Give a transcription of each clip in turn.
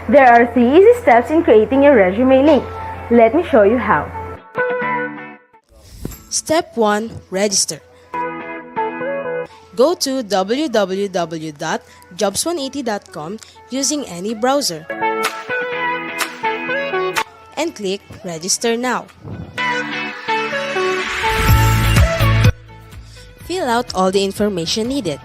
There are 3 easy steps in creating your resume link. Let me show you how. Step 1. Register. Go to www.jobs180.com using any browser and click Register Now. Fill out all the information needed.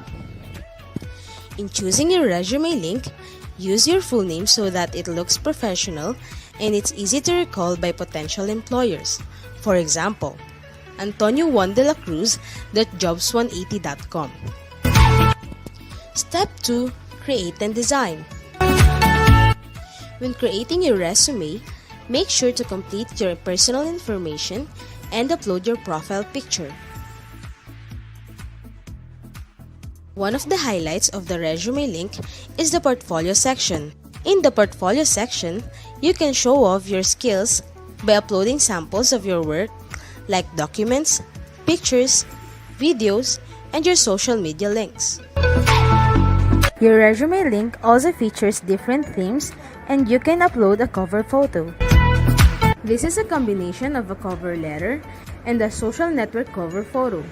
In choosing your resume link, use your full name so that it looks professional and it's easy to recall by potential employers. For example, Antonio Juan de la Cruz.jobs180.com. Step 2. Create and design. When creating your resume, make sure to complete your personal information and upload your profile picture. One of the highlights of the resume link is the portfolio section. In the portfolio section, you can show off your skills by uploading samples of your work like documents, pictures, videos, and your social media links. Your resume link also features different themes and you can upload a cover photo. This is a combination of a cover letter and a social network cover photo.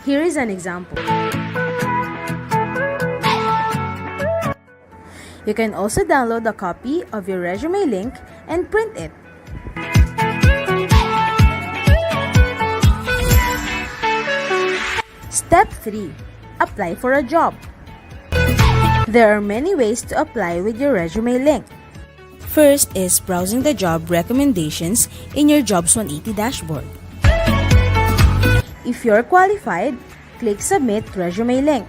Here is an example. You can also download a copy of your resume link and print it. Step 3. Apply for a job. There are many ways to apply with your resume link. First is browsing the job recommendations in your Jobs 180 dashboard. If you're qualified, click Submit Resume Link.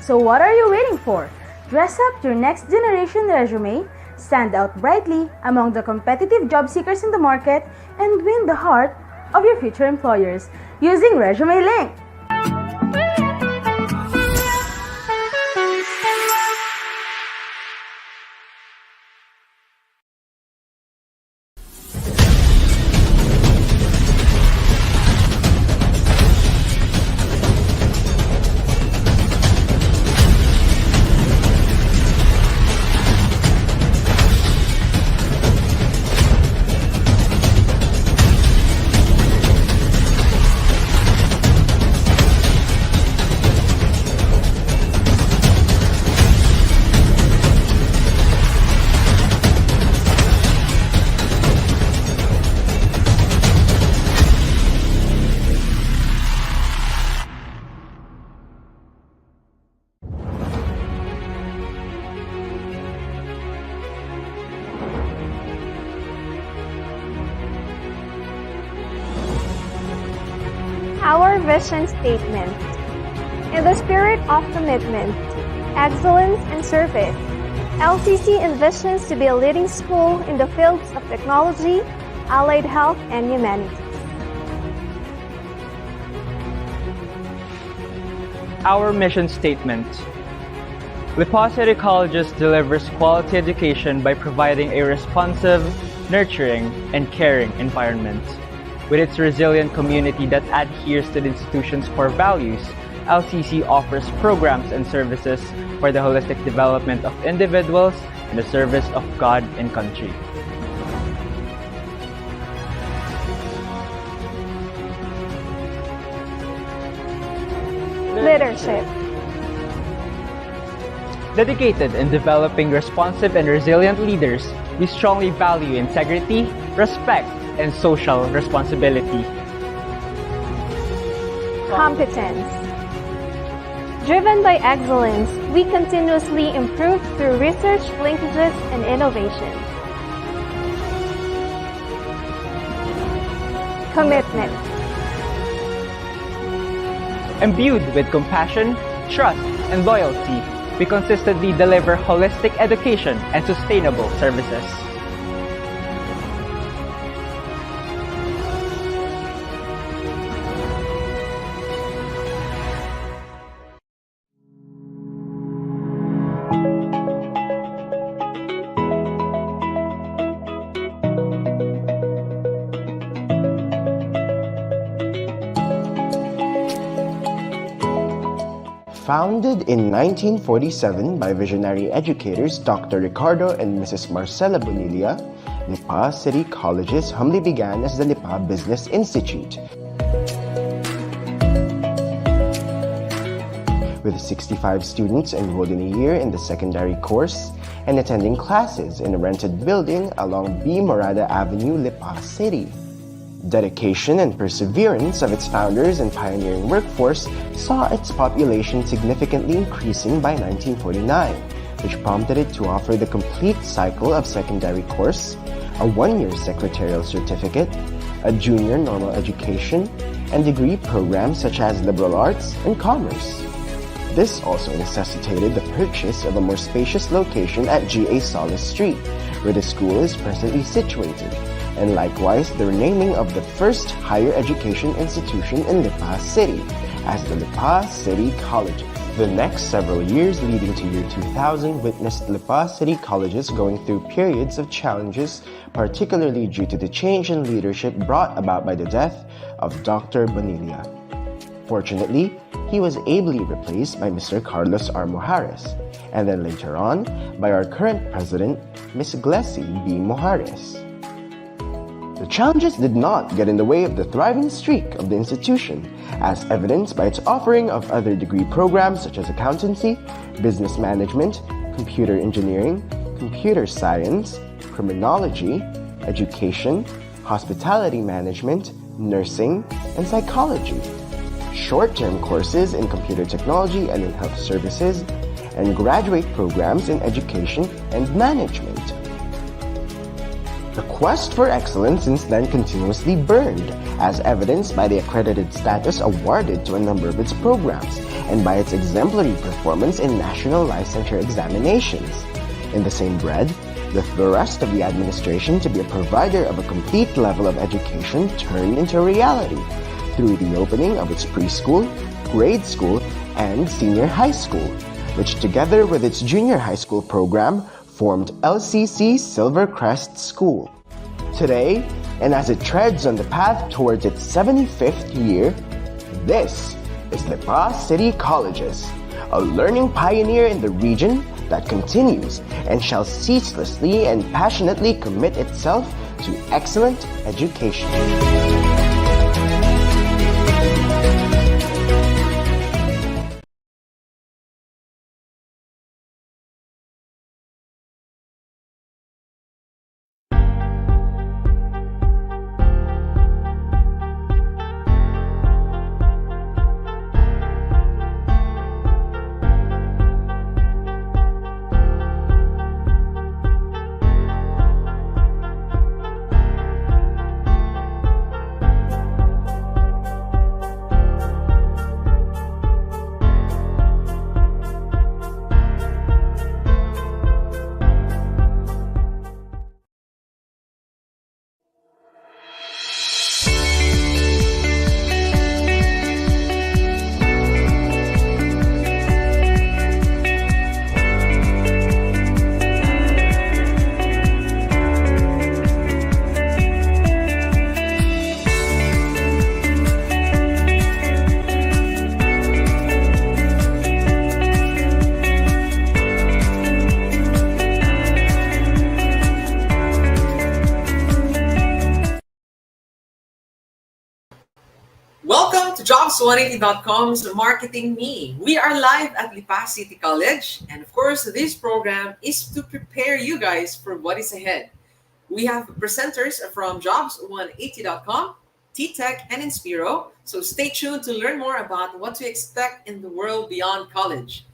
So what are you waiting for? Dress up your next generation resume, stand out brightly among the competitive job seekers in the market, and win the heart of your future employers using Resume Link. Our vision statement. In the spirit of commitment, excellence, and service, LCC envisions to be a leading school in the fields of technology, allied health, and humanities. Our mission statement. Lipa City Colleges delivers quality education by providing a responsive, nurturing, and caring environment. With its resilient community that adheres to the institution's core values, LCC offers programs and services for the holistic development of individuals in the service of God and country. Leadership. Dedicated in developing responsive and resilient leaders, we strongly value integrity, respect, and social responsibility. Competence. Driven by excellence, we continuously improve through research, linkages, and innovation. Commitment. Imbued with compassion, trust, and loyalty, we consistently deliver holistic education and sustainable services. Founded in 1947 by visionary educators Dr. Ricardo and Mrs. Marcela Bonilla, Lipa City Colleges humbly began as the Lipa Business Institute. With 65 students enrolled in a year in the secondary course and attending classes in a rented building along B. Morada Avenue, Lipa City. Dedication and perseverance of its founders and pioneering workforce saw its population significantly increasing by 1949, which prompted it to offer the complete cycle of secondary course, a one-year secretarial certificate, a junior normal education, and degree programs such as liberal arts and commerce. This also necessitated the purchase of a more spacious location at G.A. Solis Street, where the school is presently situated, and likewise the renaming of the first higher education institution in Lipa City as the Lipa City Colleges. The next several years leading to year 2000 witnessed Lipa City Colleges going through periods of challenges, particularly due to the change in leadership brought about by the death of Dr. Bonilla. Fortunately, he was ably replaced by Mr. Carlos R. Mojares, and then later on by our current president, Ms. Glessy B. Mojares. The challenges did not get in the way of the thriving streak of the institution, as evidenced by its offering of other degree programs such as accountancy, business management, computer engineering, computer science, criminology, education, hospitality management, nursing, and psychology. Short-term courses in computer technology and in health services, and graduate programs in education and management. The quest for excellence since then continuously burned, as evidenced by the accredited status awarded to a number of its programs, and by its exemplary performance in national licensure examinations. In the same breath, the thrust of the administration to be a provider of a complete level of education turned into reality, through the opening of its preschool, grade school, and senior high school, which together with its junior high school program formed LCC Silvercrest School. Today, and as it treads on the path towards its 75th year, this is Lipa City Colleges, a learning pioneer in the region that continues and shall ceaselessly and passionately commit itself to excellent education. Welcome to Jobs180.com's Marketing Me. We are live at Lipa City College, and of course, this program is to prepare you guys for what is ahead. We have presenters from Jobs180.com, TTEC, and Inspiro, so stay tuned to learn more about what to expect in the world beyond college.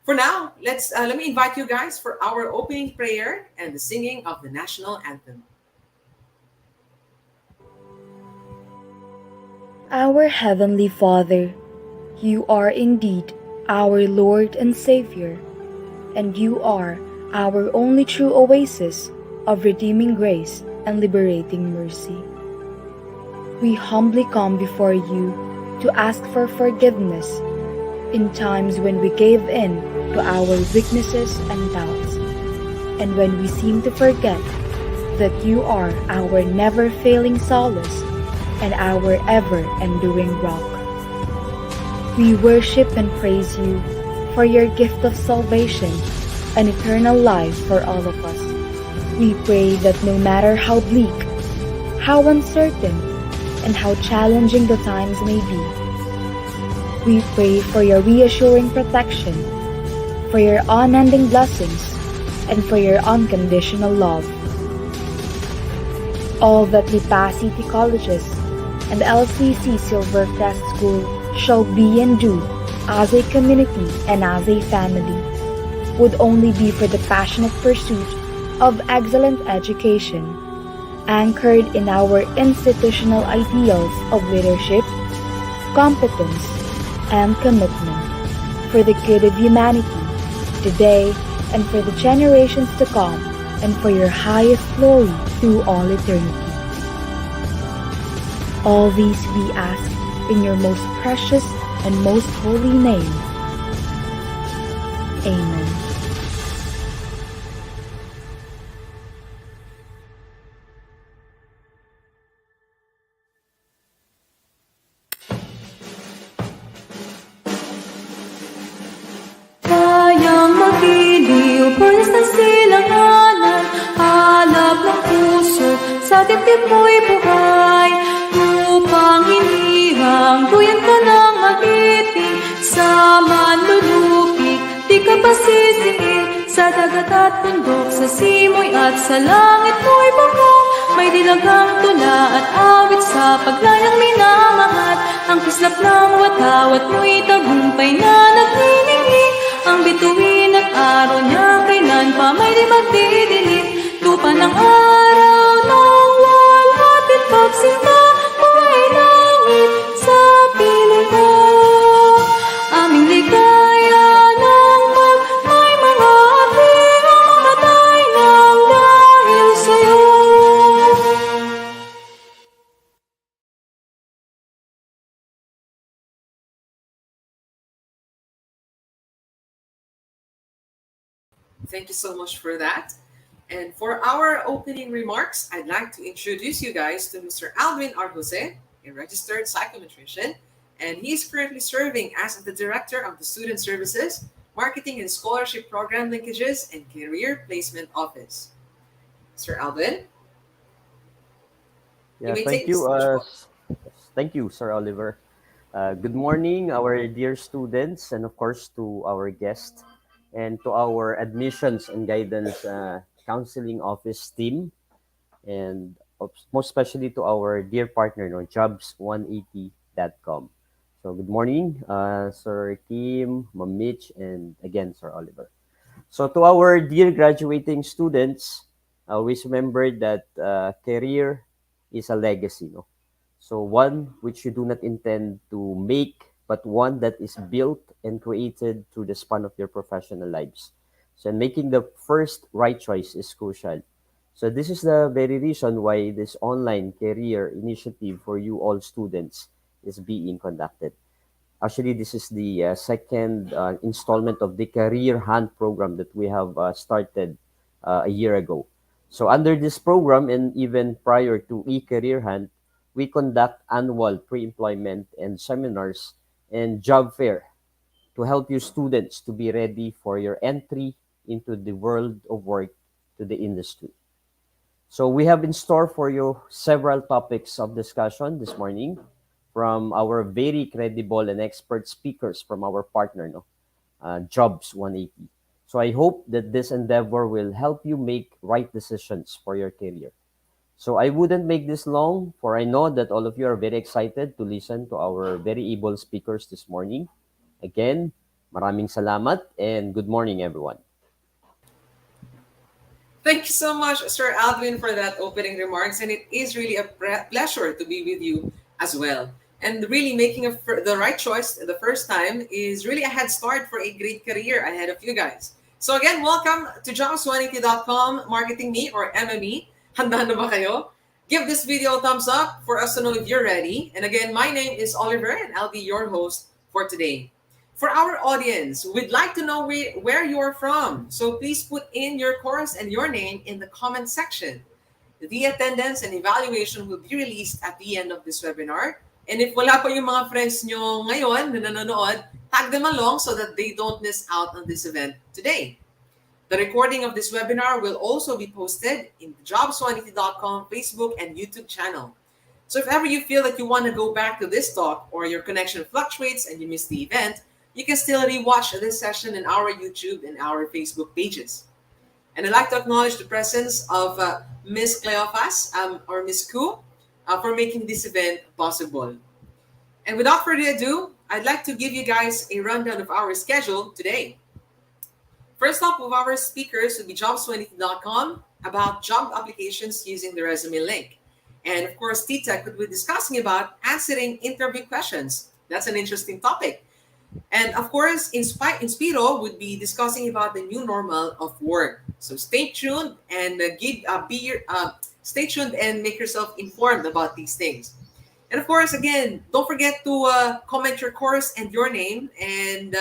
For now, let me invite you guys for our opening prayer and the singing of the national anthem. Our Heavenly Father, you are indeed our Lord and Savior, and you are our only true oasis of redeeming grace and liberating mercy. We humbly come before you to ask for forgiveness in times when we gave in to our weaknesses and doubts, and when we seem to forget that you are our never-failing solace and our ever-enduring rock. We worship and praise you for your gift of salvation and eternal life for all of us. We pray that no matter how bleak, how uncertain, and how challenging the times may be, we pray for your reassuring protection, for your unending blessings, and for your unconditional love. All that Lipa City Colleges and LCC Silvercrest School shall be and do as a community and as a family would only be for the passionate pursuit of excellent education, anchored in our institutional ideals of leadership, competence, and commitment for the good of humanity today and for the generations to come, and for your highest glory through all eternity. All these we ask in your most precious and most holy name. Amen. Kayang magiliw, pulis ng silanganan, halap ng puso, sa dibdib mo'y buhay. Upang hinihang, duyan ka ng mag-ibig, sa manlulupig, di ka pa sisingin, sa dagat at bundok, sa simoy at sa langit mo'y bangong, may dilagang tula at awit sa paglayang minamahal, ang kislap ng watawat mo'y tagumpay na nagniningning, ang bituin at araw niya kailan pa may di magdidilim, lupa ng araw ng walat at pagsinta, may langit sa piling mo. Aming ligaya ng pag may mga api ang mamatay ng dahil sa'yo. Thank you so much for that. And for our opening remarks, I'd like to introduce you guys to Mr. Alvin Arjose, a registered psychometrician, and he's currently serving as the Director of the Student Services, Marketing and Scholarship Program Linkages, and Career Placement Office. Mr. Alvin? Yeah, may thank take the you. stage. Thank you, Sir Oliver. Good morning, our dear students, and of course to our guests, and to our admissions and guidance counseling office team, and most especially to our dear partner, no, jobs180.com. So good morning, Sir Kim, Ma'am Mitch, and again, Sir Oliver. So to our dear graduating students, always remember that career is a legacy, no? So one which you do not intend to make, but one that is built and created through the span of your professional lives. So making the first right choice is crucial. So this is the very reason why this online career initiative for you all students is being conducted. Actually, this is the second installment of the Career Hunt program that we have started a year ago. So under this program, and even prior to e-career hunt, we conduct annual pre-employment and seminars and job fair to help you students to be ready for your entry into the world of work, to the industry. So we have in store for you several topics of discussion this morning from our very credible and expert speakers from our partner, no, Jobs 180. So I hope that this endeavor will help you make right decisions for your career. So I wouldn't make this long, for I know that all of you are very excited to listen to our very able speakers this morning. Again, maraming salamat and good morning, everyone. Thank you so much, Sir Alvin, for that opening remarks. And it is really a pleasure to be with you as well. And really making the right choice the first time is really a head start for a great career ahead of you guys. So again, welcome to jobs180.com, Marketing Me or MME. Handa na ba kayo? Give this video a thumbs up for us to know if you're ready. And again, my name is Oliver and I'll be your host for today. For our audience, we'd like to know where you're from. So please put in your course and your name in the comment section. The attendance and evaluation will be released at the end of this webinar. And if wala pa yung mga friends nyo ngayon na nanonood, tag them along so that they don't miss out on this event today. The recording of this webinar will also be posted in the jobs180.com Facebook and YouTube channel. So if ever you feel that you want to go back to this talk or your connection fluctuates and you miss the event, you can still rewatch this session in our YouTube and our Facebook pages. And I'd like to acknowledge the presence of Ms. Cleophas or Ms. Ku for making this event possible. And without further ado, I'd like to give you guys a rundown of our schedule today. First up of our speakers will be jobs20.com about job applications using the ResumeLink. And of course, TTEC will be discussing about answering interview questions. That's an interesting topic. And of course, Inspiro would be discussing about the new normal of work. So stay tuned and stay tuned and make yourself informed about these things. And of course, again, don't forget to comment your course and your name and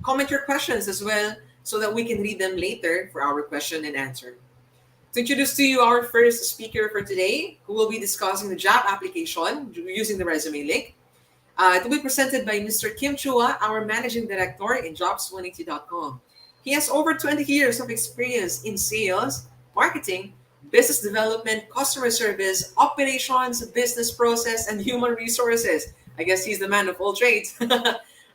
comment your questions as well so that we can read them later for our question and answer. To introduce to you our first speaker for today, who will be discussing the job application using the ResumeLink. It will be presented by Mr. Kim Chua, our Managing Director in Jobs180.com. He has over 20 years of experience in sales, marketing, business development, customer service, operations, business process, and human resources. I guess he's the man of all trades.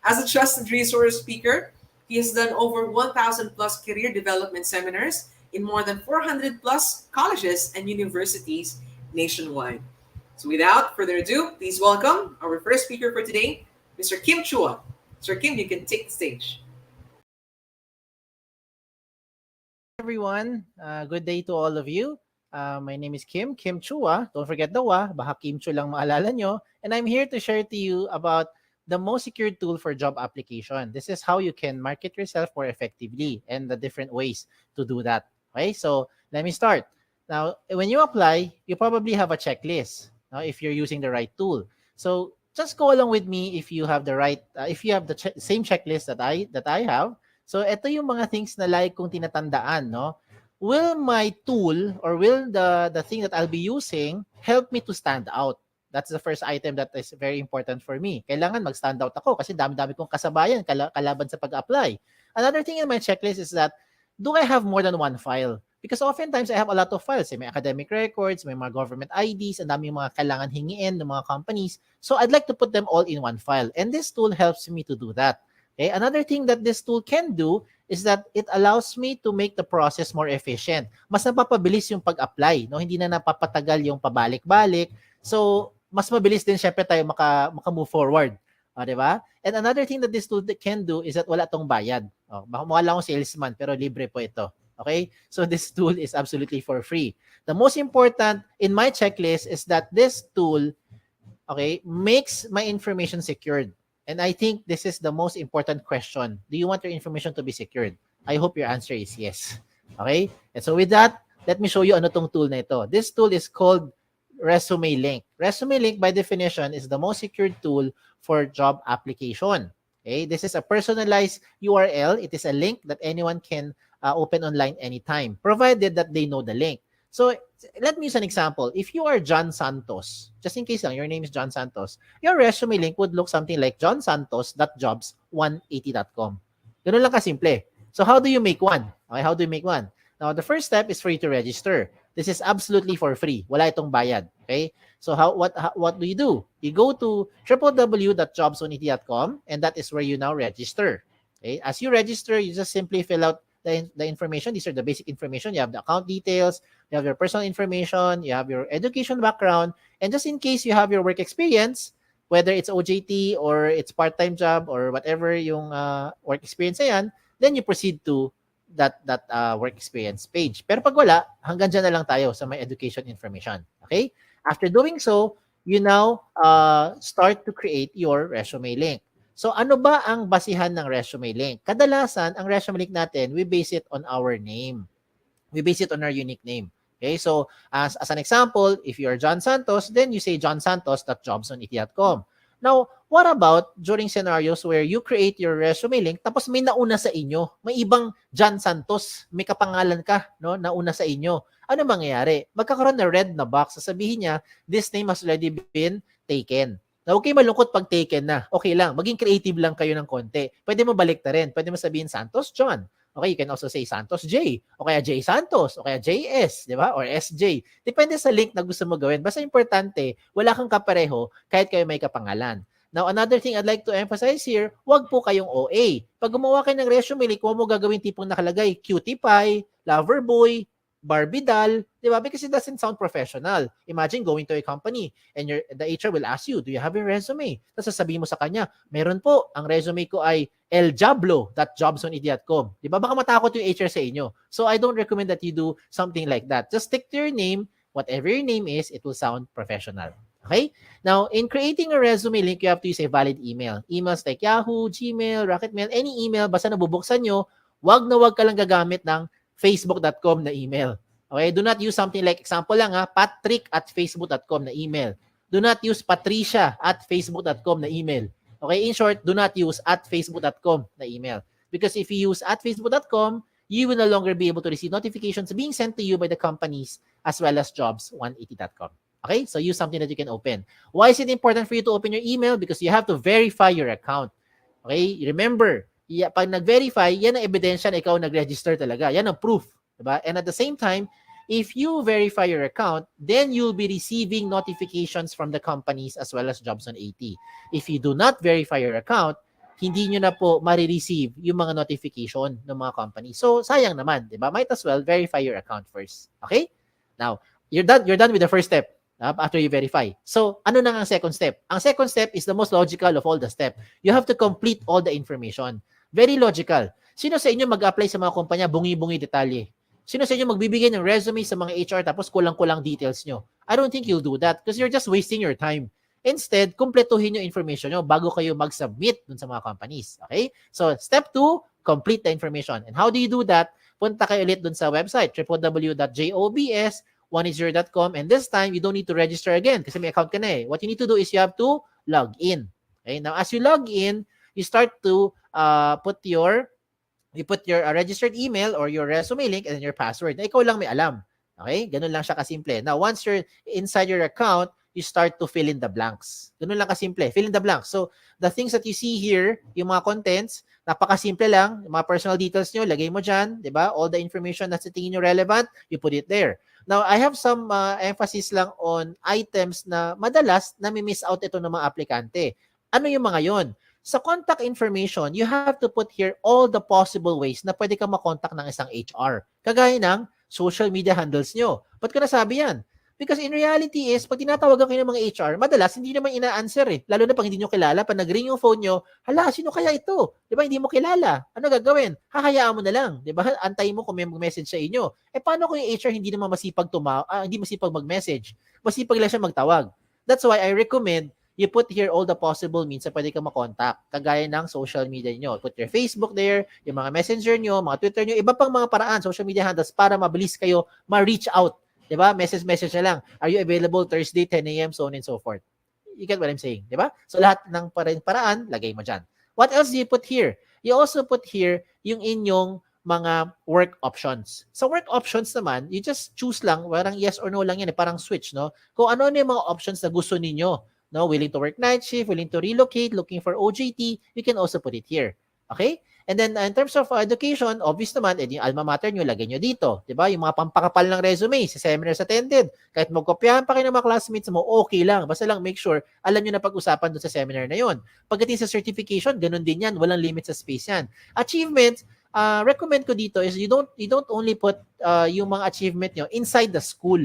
As a trusted resource speaker, he has done over 1,000 plus career development seminars in more than 400 plus colleges and universities nationwide. So without further ado, please welcome our first speaker for today, Mr. Kim Chua. Mr. Kim, you can take the stage. Everyone, good day to all of you. My name is Kim Chua. Don't forget the wa, baka Kim Chu lang maalala nyo. And I'm here to share to you about the most secure tool for job application. This is how you can market yourself more effectively and the different ways to do that. Okay, so let me start. Now, when you apply, you probably have a checklist. Now, if you're using the right tool. So just go along with me if you have the right, if you have the same checklist that I have. So ito yung mga things na like kong tinatandaan, no? Will my tool or will the thing that I'll be using help me to stand out? That's the first item that is very important for me. Kailangan mag-stand out ako kasi dami-dami kong kasabayan kalaban sa pag-apply. Another thing in my checklist is that, do I have more than one file? Because oftentimes I have a lot of files. May academic records, may mga government IDs, and dami mga kailangan hingiin ng mga companies. So I'd like to put them all in one file. And this tool helps me to do that. Okay? Another thing that this tool can do is that it allows me to make the process more efficient. Mas napapabilis yung pag-apply. No? Hindi na napapatagal yung pabalik-balik. So mas mabilis din syempre tayo maka-move forward. Diba? And another thing that this tool can do is that wala tong bayad. Mukha lang akong salesman pero libre po ito. Okay? So this tool is absolutely for free. The most important in my checklist is that this tool, okay, makes my information secured. And I think this is the most important question. Do you want your information to be secured? I hope your answer is yes. Okay? And so with that, let me show you ano tong tool na ito. This tool is called ResumeLink. ResumeLink by definition is the most secured tool for job application. Okay? This is a personalized URL. It is a link that anyone can open online anytime, provided that they know the link. So let me use an example. If you are John Santos, just in case lang, your name is John Santos, your resume link would look something like johnsantos.jobs180.com. Ganun lang kasimple. So how do you make one? Okay, how do you make one? Now, the first step is for you to register. This is absolutely for free. Wala itong bayad. Okay? So what do? You go to www.jobs180.com and that is where you now register. Okay? As you register, you just simply fill out the information. These are the basic information. You have the account details, you have your personal information, you have your education background, and just in case you have your work experience, whether it's OJT or it's part-time job or whatever yung work experience na yan, then you proceed to that work experience page. Pero pag wala, hanggang dyan na lang tayo sa my education information. Okay? After doing so, you now start to create your resume link. So ano ba ang basihan ng ResumeLink? Kadalasan, ang ResumeLink natin, we base it on our name. We base it on our unique name. Okay, so as an example, if you are John Santos, then you say johnsantos.jobs180.com. Now, what about during scenarios where you create your resume link tapos may nauna sa inyo? May ibang John Santos, may kapangalan ka, no, nauna sa inyo. Ano mangyayari? Magkakaroon na red na box. Sasabihin niya, this name has already been taken. Na huwag kayo malungkot pag taken na. Okay lang. Maging creative lang kayo ng konti. Pwede mo balik na rin. Pwede mo sabihin Santos John. Okay, you can also say Santos J. O kaya J Santos. O kaya JS. Di ba? Or SJ. Depende sa link na gusto mo gawin. Basta importante, wala kang kapareho kahit kayo may kapangalan. Now, another thing I'd like to emphasize here, wag po kayong OA. Pag gumawa kayo ng resume link, huwag mo gagawin tipong nakalagay, cutie pie, lover boy, Barbie doll, di ba? Because it doesn't sound professional. Imagine going to a company and the HR will ask you, do you have a resume? Tapos sasabihin mo sa kanya, meron po, ang resume ko ay eljablo.jobsonidiot.com. Di ba? Baka matakot yung HR sa inyo. So I don't recommend that you do something like that. Just stick to your name. Whatever your name is, it will sound professional. Okay? Now, in creating a resume link, you have to use a valid email. Emails like Yahoo, Gmail, Rocketmail, any email, basta nabubuksan nyo, wag na wag ka lang gagamit ng facebook.com na email. Okay? Do not use something like, example lang patrick@facebook.com na email. Do not use patricia@facebook.com na email. Okay? In short, do not use @facebook.com na email. Because if you use @facebook.com, you will no longer be able to receive notifications being sent to you by the companies as well as jobs180.com. Okay? So use something that you can open. Why is it important for you to open your email? Because you have to verify your account. Okay? Remember, pag nag-verify, yan ang ebidensya na ikaw nag-register talaga. Yan ang proof. Diba? And at the same time, if you verify your account, then you'll be receiving notifications from the companies as well as Jobs on 80. If you do not verify your account, hindi nyo na po marireceive yung mga notification ng mga companies. So, sayang naman. Diba? Might as well verify your account first. Okay? Now, you're done with the first step. After you verify. So, ano na ang second step? Ang second step is the most logical of all the steps. You have to complete all the information. Very logical. Sino sa inyo mag-apply sa mga kumpanya, bungi-bungi detalye? Sino sa inyo magbibigay ng resume sa mga HR tapos kulang-kulang details nyo? I don't think you'll do that because you're just wasting your time. Instead, kumpletuhin yung information nyo bago kayo mag-submit dun sa mga companies. Okay? So, step 2, complete the information. And how do you do that? Punta kayo ulit dun sa website, www.jobs180.com, and this time, you don't need to register again kasi may account ka na eh. What you need to do is you have to log in. Okay? Now, as you log in, you start to put your registered email or your resume link and then your password na ikaw lang may alam. Okay? Ganun lang siya kasimple. Now, once you're inside your account, you start to fill in the blanks. Ganun lang kasimple. Fill in the blanks. So, the things that you see here, yung mga contents, napakasimple lang. Yung mga personal details nyo, lagay mo dyan. Diba? All the information na sa tingin nyo relevant, you put it there. Now, I have some emphasis lang on items na madalas nami-miss out ito ng mga aplikante. Ano yung mga yon? Sa contact information, you have to put here all the possible ways na pwede kang makontak ng isang HR. Kagaya ng social media handles nyo. Ba't ko nasabi yan? Because in reality is, pag tinatawagan kayo ng mga HR, madalas hindi naman ina-answer eh. Lalo na pag hindi nyo kilala, pag nag-ring yung phone nyo, hala, sino kaya ito? Di ba, hindi mo kilala. Ano gagawin? Hahayaan mo na lang. Di ba? Antayin mo kung may mag-message sa inyo. Eh, paano kung yung HR hindi naman masipag hindi masipag mag-message? Masipag lang siya magtawag. That's why I recommend you put here all the possible means na pwede kang makontak. Kagaya ng social media nyo. Put your Facebook there, yung mga messenger nyo, mga Twitter nyo, iba pang mga paraan, social media handles para mabilis kayo ma-reach out. Diba? Message na lang. Are you available Thursday, 10 a.m., so on and so forth. You get what I'm saying? Diba? So lahat ng paraan, lagay mo dyan. What else do you put here? You also put here yung inyong mga work options. Sa work options naman, you just choose lang, parang yes or no lang yan, parang switch, no? Kung ano yung mga options na gusto ninyo. No, willing to work night shift, willing to relocate, looking for OJT, you can also put it here. Okay? And then in terms of education, obvious naman, yung alma mater nyo, lagay nyo dito. Diba? Yung mga pampakapal ng resume, sa seminars attended, kahit magkopyahan pa kayo ng mga classmates mo, okay lang. Basta lang make sure, alam nyo na pag-usapan doon sa seminar na yon. Pagdating sa certification, ganun din yan. Walang limit sa space yan. Achievements, recommend ko dito is you don't only put yung mga achievement nyo inside the school.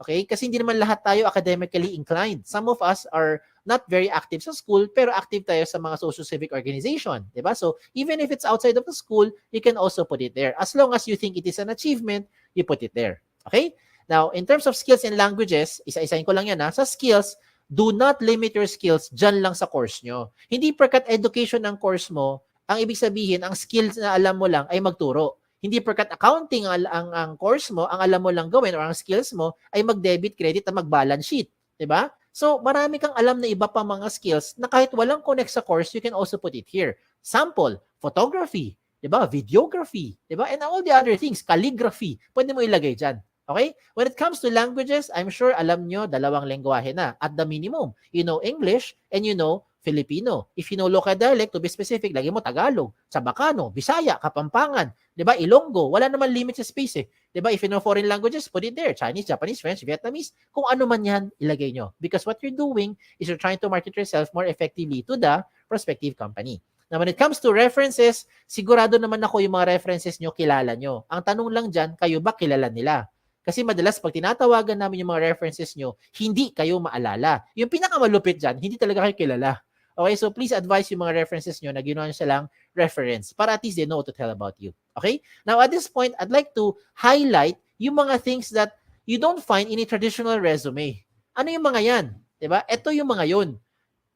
Okay? Kasi hindi naman lahat tayo academically inclined. Some of us are not very active sa school, pero active tayo sa mga social-civic organization. Diba? So, even if it's outside of the school, you can also put it there. As long as you think it is an achievement, you put it there. Okay? Now, in terms of skills and languages, isa-isahin ko lang yan ha. Sa skills, do not limit your skills dyan lang sa course nyo. Hindi perkat education ng course mo, ang ibig sabihin, ang skills na alam mo lang ay magturo. Hindi perkat accounting ang course mo, ang alam mo lang gawin or ang skills mo ay mag-debit, credit at mag-balance sheet. Diba? So, marami kang alam na iba pa mga skills na kahit walang connect sa course, you can also put it here. Sample, photography, diba? Videography, diba? And all the other things, calligraphy, pwede mo ilagay dyan. Okay? When it comes to languages, I'm sure alam nyo, dalawang lengguwahe na. At the minimum, you know English and you know Filipino. If you know local dialect, to be specific, lagi mo Tagalog, Sabacano, Bisaya, Kapampangan, 'di ba? Ilonggo, wala naman limit sa space eh. 'Di ba? If you know foreign languages, put it there. Chinese, Japanese, French, Vietnamese, kung ano man 'yan, ilagay nyo. Because what you're doing is you're trying to market yourself more effectively to the prospective company. Now, when it comes to references, sigurado naman ako yung mga references nyo, kilala nyo. Ang tanong lang dyan, kayo ba kilala nila? Kasi madalas pag tinatawagan namin yung mga references nyo, hindi kayo maalala. Yung pinakamalupit dyan, hindi talaga kayo kilala. Okay, so please advise yung mga references nyo na ginawa nyo silang reference para at least they know what to tell about you. Okay? Now, at this point, I'd like to highlight yung mga things that you don't find in a traditional resume. Ano yung mga yan? Diba? Ito yung mga yun.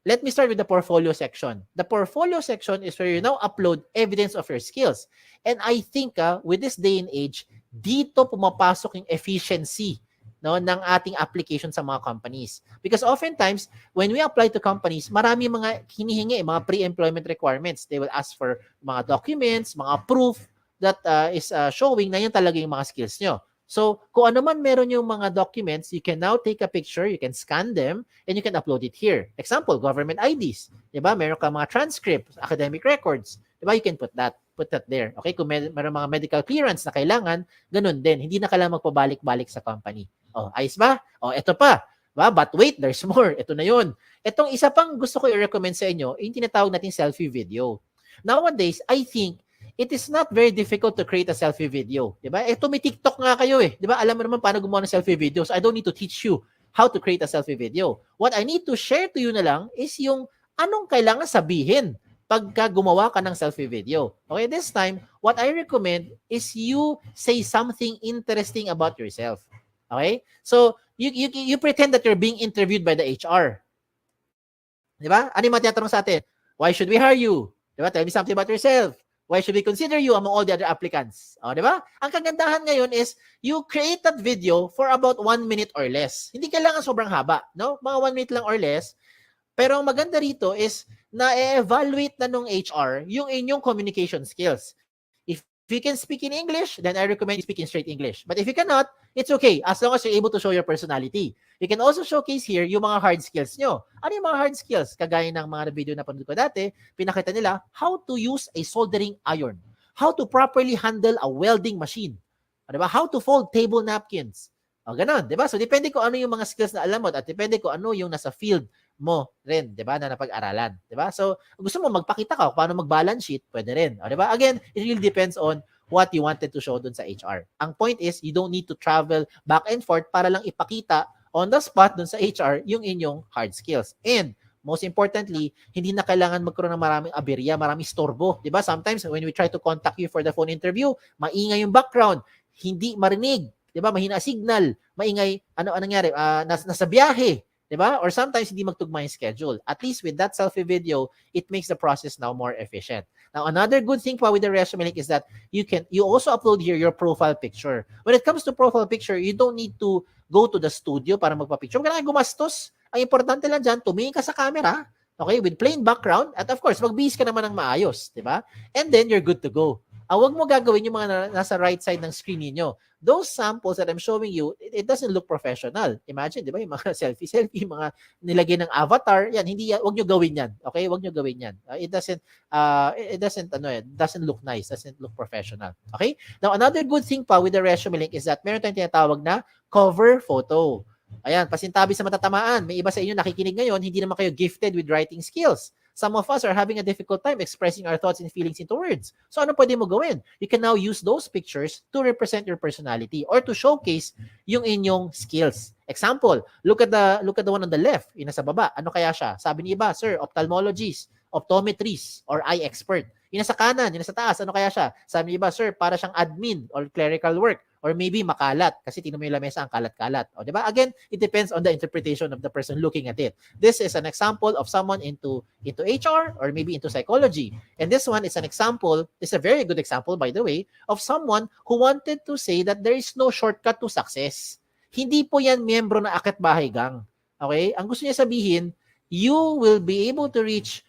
Let me start with the portfolio section. The portfolio section is where you now upload evidence of your skills. And I think with this day and age, dito pumapasok yung efficiency ng ating application sa mga companies. Because oftentimes, when we apply to companies, marami mga hinihingi, mga pre-employment requirements. They will ask for mga documents, mga proof that is showing na yan talaga yung mga skills nyo. So, kung ano man meron yung mga documents, you can now take a picture, you can scan them, and you can upload it here. Example, government IDs. Diba? Meron ka mga transcripts, academic records. Diba? You can put that there. Okay? Kung meron mga medical clearance na kailangan, ganun din. Hindi na kailangan magpabalik-balik sa company. Oh, ayos ba? Oh, eto pa. Diba? But wait, there's more. Ito na yun. Etong isa pang gusto ko i-recommend sa inyo, yung tinatawag natin selfie video. Nowadays, I think, it is not very difficult to create a selfie video. Diba? Ito may TikTok nga kayo eh. Diba? Alam mo naman paano gumawa ng selfie video. So I don't need to teach you how to create a selfie video. What I need to share to you na lang is yung anong kailangan sabihin pagka gumawa ka ng selfie video. Okay, this time, what I recommend is you say something interesting about yourself. Okay? So, you pretend that you're being interviewed by the HR. Diba? Ano yung matyatanong sa atin? Why should we hire you? Diba? Tell me something about yourself. Why should we consider you among all the other applicants? O, di ba? Ang kagandahan ngayon is you create that video for about 1 minute or less. Hindi kailangan sobrang haba, no? Mga 1 minute lang or less. Pero ang maganda rito is na-evaluate na nung HR yung inyong communication skills. If you can speak in English, then I recommend you speak in straight English. But if you cannot, it's okay as long as you're able to show your personality. You can also showcase here yung mga hard skills nyo. Ano yung mga hard skills? Kagaya ng mga video na panood ko dati, pinakita nila how to use a soldering iron, how to properly handle a welding machine, diba? How to fold table napkins. O, ganun, diba? So, depende ko ano yung mga skills na alam mo at depende ko ano yung nasa field mo rin, diba? Na napag-aralan, diba? So, gusto mo magpakita ka paano mag-balance sheet, pwede rin. O, diba? Again, it really depends on what you wanted to show dun sa HR. Ang point is, you don't need to travel back and forth para lang ipakita on the spot dun sa HR yung inyong hard skills. And, most importantly, hindi na kailangan magkaroon ng maraming aberya, maraming storbo. Diba? Sometimes, when we try to contact you for the phone interview, maingay yung background, hindi marinig. Diba? Mahina signal, maingay, ano nangyari, nasa biyahe. Diba? Or sometimes, hindi magtugma yung schedule. At least with that selfie video, it makes the process now more efficient. Now, another good thing pa with the ResumeLink is that you also upload here your profile picture. When it comes to profile picture, you don't need to go to the studio para magpa-picture. Huwag ka na gumastos. Ang importante lang dyan, tumingin ka sa camera, okay, with plain background, at of course, magbihis ka naman ng maayos, diba? And then, you're good to go. Huwag mo gagawin yung mga nasa right side ng screen niyo. Those samples that I'm showing you, it doesn't look professional. Imagine, di ba, yung mga selfie, mga nilagay ng avatar, yan, huwag nyo gawin yan. Okay? Huwag nyo gawin yan. It doesn't look nice, doesn't look professional. Okay? Now, another good thing pa with the ResumeLink is that meron tayong tinatawag na cover photo. Ayan, pasintabi sa matatamaan. May iba sa inyo nakikinig ngayon, hindi naman kayo gifted with writing skills. Some of us are having a difficult time expressing our thoughts and feelings into words. So ano pwede mo gawin? You can now use those pictures to represent your personality or to showcase yung inyong skills. Example, look at the one on the left, yung nasa baba. Ano kaya siya? Sabi ni iba, sir, ophthalmologist, optometrist, or eye expert. Yung nasa kanan, yung nasa taas, ano kaya siya? Sabi ni iba, sir, para siyang admin or clerical work. Or maybe makalat kasi tingnan mo yung lamesa ang kalat-kalat. O, diba? Again, it depends on the interpretation of the person looking at it. This is an example of someone into HR or maybe into psychology. And this one is an example, it's a very good example by the way, of someone who wanted to say that there is no shortcut to success. Hindi po yan miyembro na Akit Bahay Gang. Okay? Ang gusto niya sabihin, you will be able to reach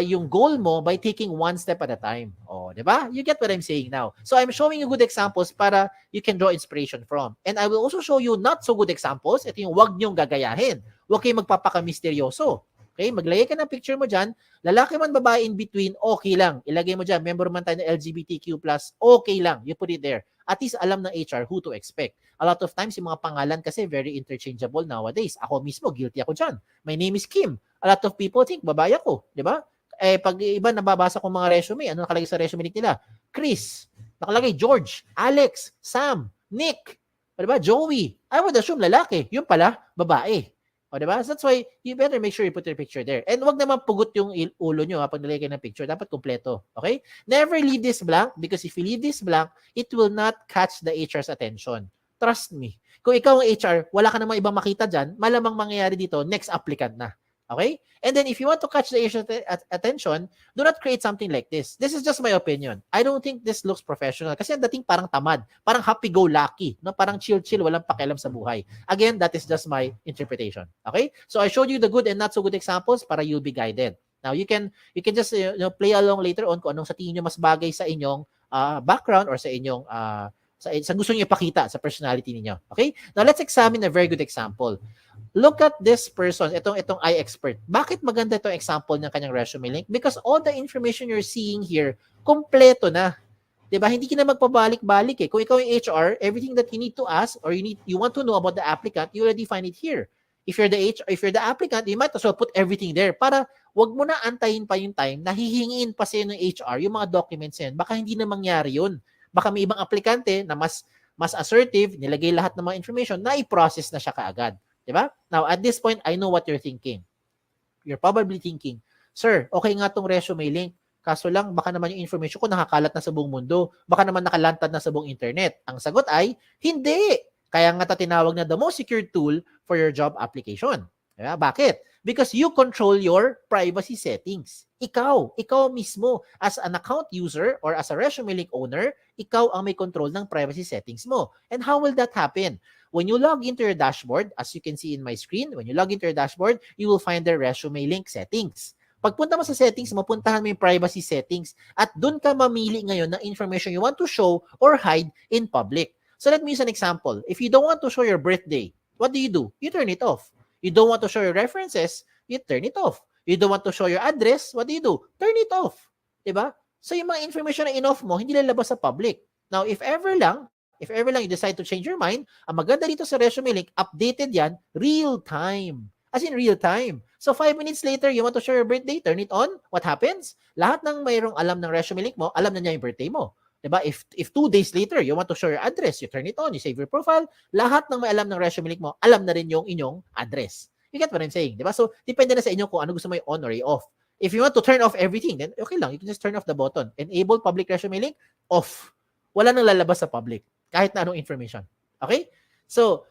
yung goal mo by taking one step at a time. Oh, di ba? You get what I'm saying now. So I'm showing you good examples para you can draw inspiration from. And I will also show you not so good examples. Ito yung wag niyong gagayahin. Huwag kayong magpapaka-misteryoso. Okay? Maglagay ka ng picture mo dyan. Lalaki man, babae in between, okay lang. Ilagay mo dyan, member man tayo ng LGBTQ+, okay lang. You put it there. At least alam ng HR who to expect. A lot of times, yung mga pangalan kasi very interchangeable nowadays. Ako mismo, guilty ako dyan. My name is Kim. A lot of people think, babae ako. Di ba? Pag iba nababasa kong mga resume, ano nakalagay sa resume nila? Chris. Nakalagay George, Alex, Sam, Nick. O diba? Joey. I would assume lalaki. Yung pala, babae. O diba? So that's why you better make sure you put your picture there. And wag naman pugot yung ulo nyo pag nilagay ng picture. Dapat kompleto. Okay? Never leave this blank because if you leave this blank, it will not catch the HR's attention. Trust me. Kung ikaw ang HR, wala ka namang ibang makita dyan, malamang mangyayari dito, next applicant na. Okay? And then if you want to catch the HR's attention, do not create something like this. This is just my opinion. I don't think this looks professional. Kasi ang dating parang tamad. Parang happy-go-lucky. No? Parang chill-chill, walang pakialam sa buhay. Again, that is just my interpretation. Okay? So I showed you the good and not so good examples para you'll be guided. Now, you can just play along later on kung anong sa tingin nyo mas bagay sa inyong background or sa inyong sa gusto niyo ipakita sa personality niyo. Okay? Now, let's examine a very good example. Look at this person, itong iExpert. Bakit maganda itong example ng kanyang resume link? Because all the information you're seeing here, kompleto na. 'Di ba? Hindi ka na magpabalik-balik eh. Kung ikaw yung HR, everything that you need to ask or you want to know about the applicant, you already find it here. If you're the applicant, you might as well put everything there para wag mo na antayin pa yung time na hihingin pa sa ng HR yung mga documents yan. Baka hindi na mangyari yun. Baka may ibang aplikante na mas assertive, nilagay lahat ng mga information na i-process na siya kaagad. Diba? Now, at this point, I know what you're thinking. You're probably thinking, Sir, okay nga tong resume link. Kaso lang, baka naman yung information ko nakakalat na sa buong mundo. Baka naman nakalantad na sa buong internet. Ang sagot ay, hindi. Kaya nga tinawag na the most secure tool for your job application. Diba? Bakit? Because you control your privacy settings. Ikaw mismo, as an account user or as a resume link owner, ikaw ang may control ng privacy settings mo. And how will that happen? When you log into your dashboard, as you can see in my screen, when you log into your dashboard, you will find the resume link settings. Pagpunta mo sa settings, mapuntahan mo yung privacy settings at dun ka mamili ngayon ng information you want to show or hide in public. So let me use an example. If you don't want to show your birthday, what do? You turn it off. You don't want to show your references, you turn it off. You don't want to show your address, what do? Turn it off. Diba? So yung mga information na in-off mo, hindi lalabas sa public. Now, if ever lang you decide to change your mind, ang maganda dito sa resume link, updated yan, real time. As in real time. So 5 minutes later, you want to show your birthday, turn it on, what happens? Lahat ng mayroong alam ng resume link mo, alam na niya yung birthday mo. Diba? If 2 days later, you want to show your address, you turn it on, you save your profile, lahat ng may alam ng resume link mo, alam na rin yung inyong address. You get what I'm saying? Diba? So, depende na sa inyo kung ano gusto mo i-on or i-off. If you want to turn off everything, then okay lang, you can just turn off the button. Enable public resume link, off. Wala nang lalabas sa public. Kahit na anong information. Okay? So,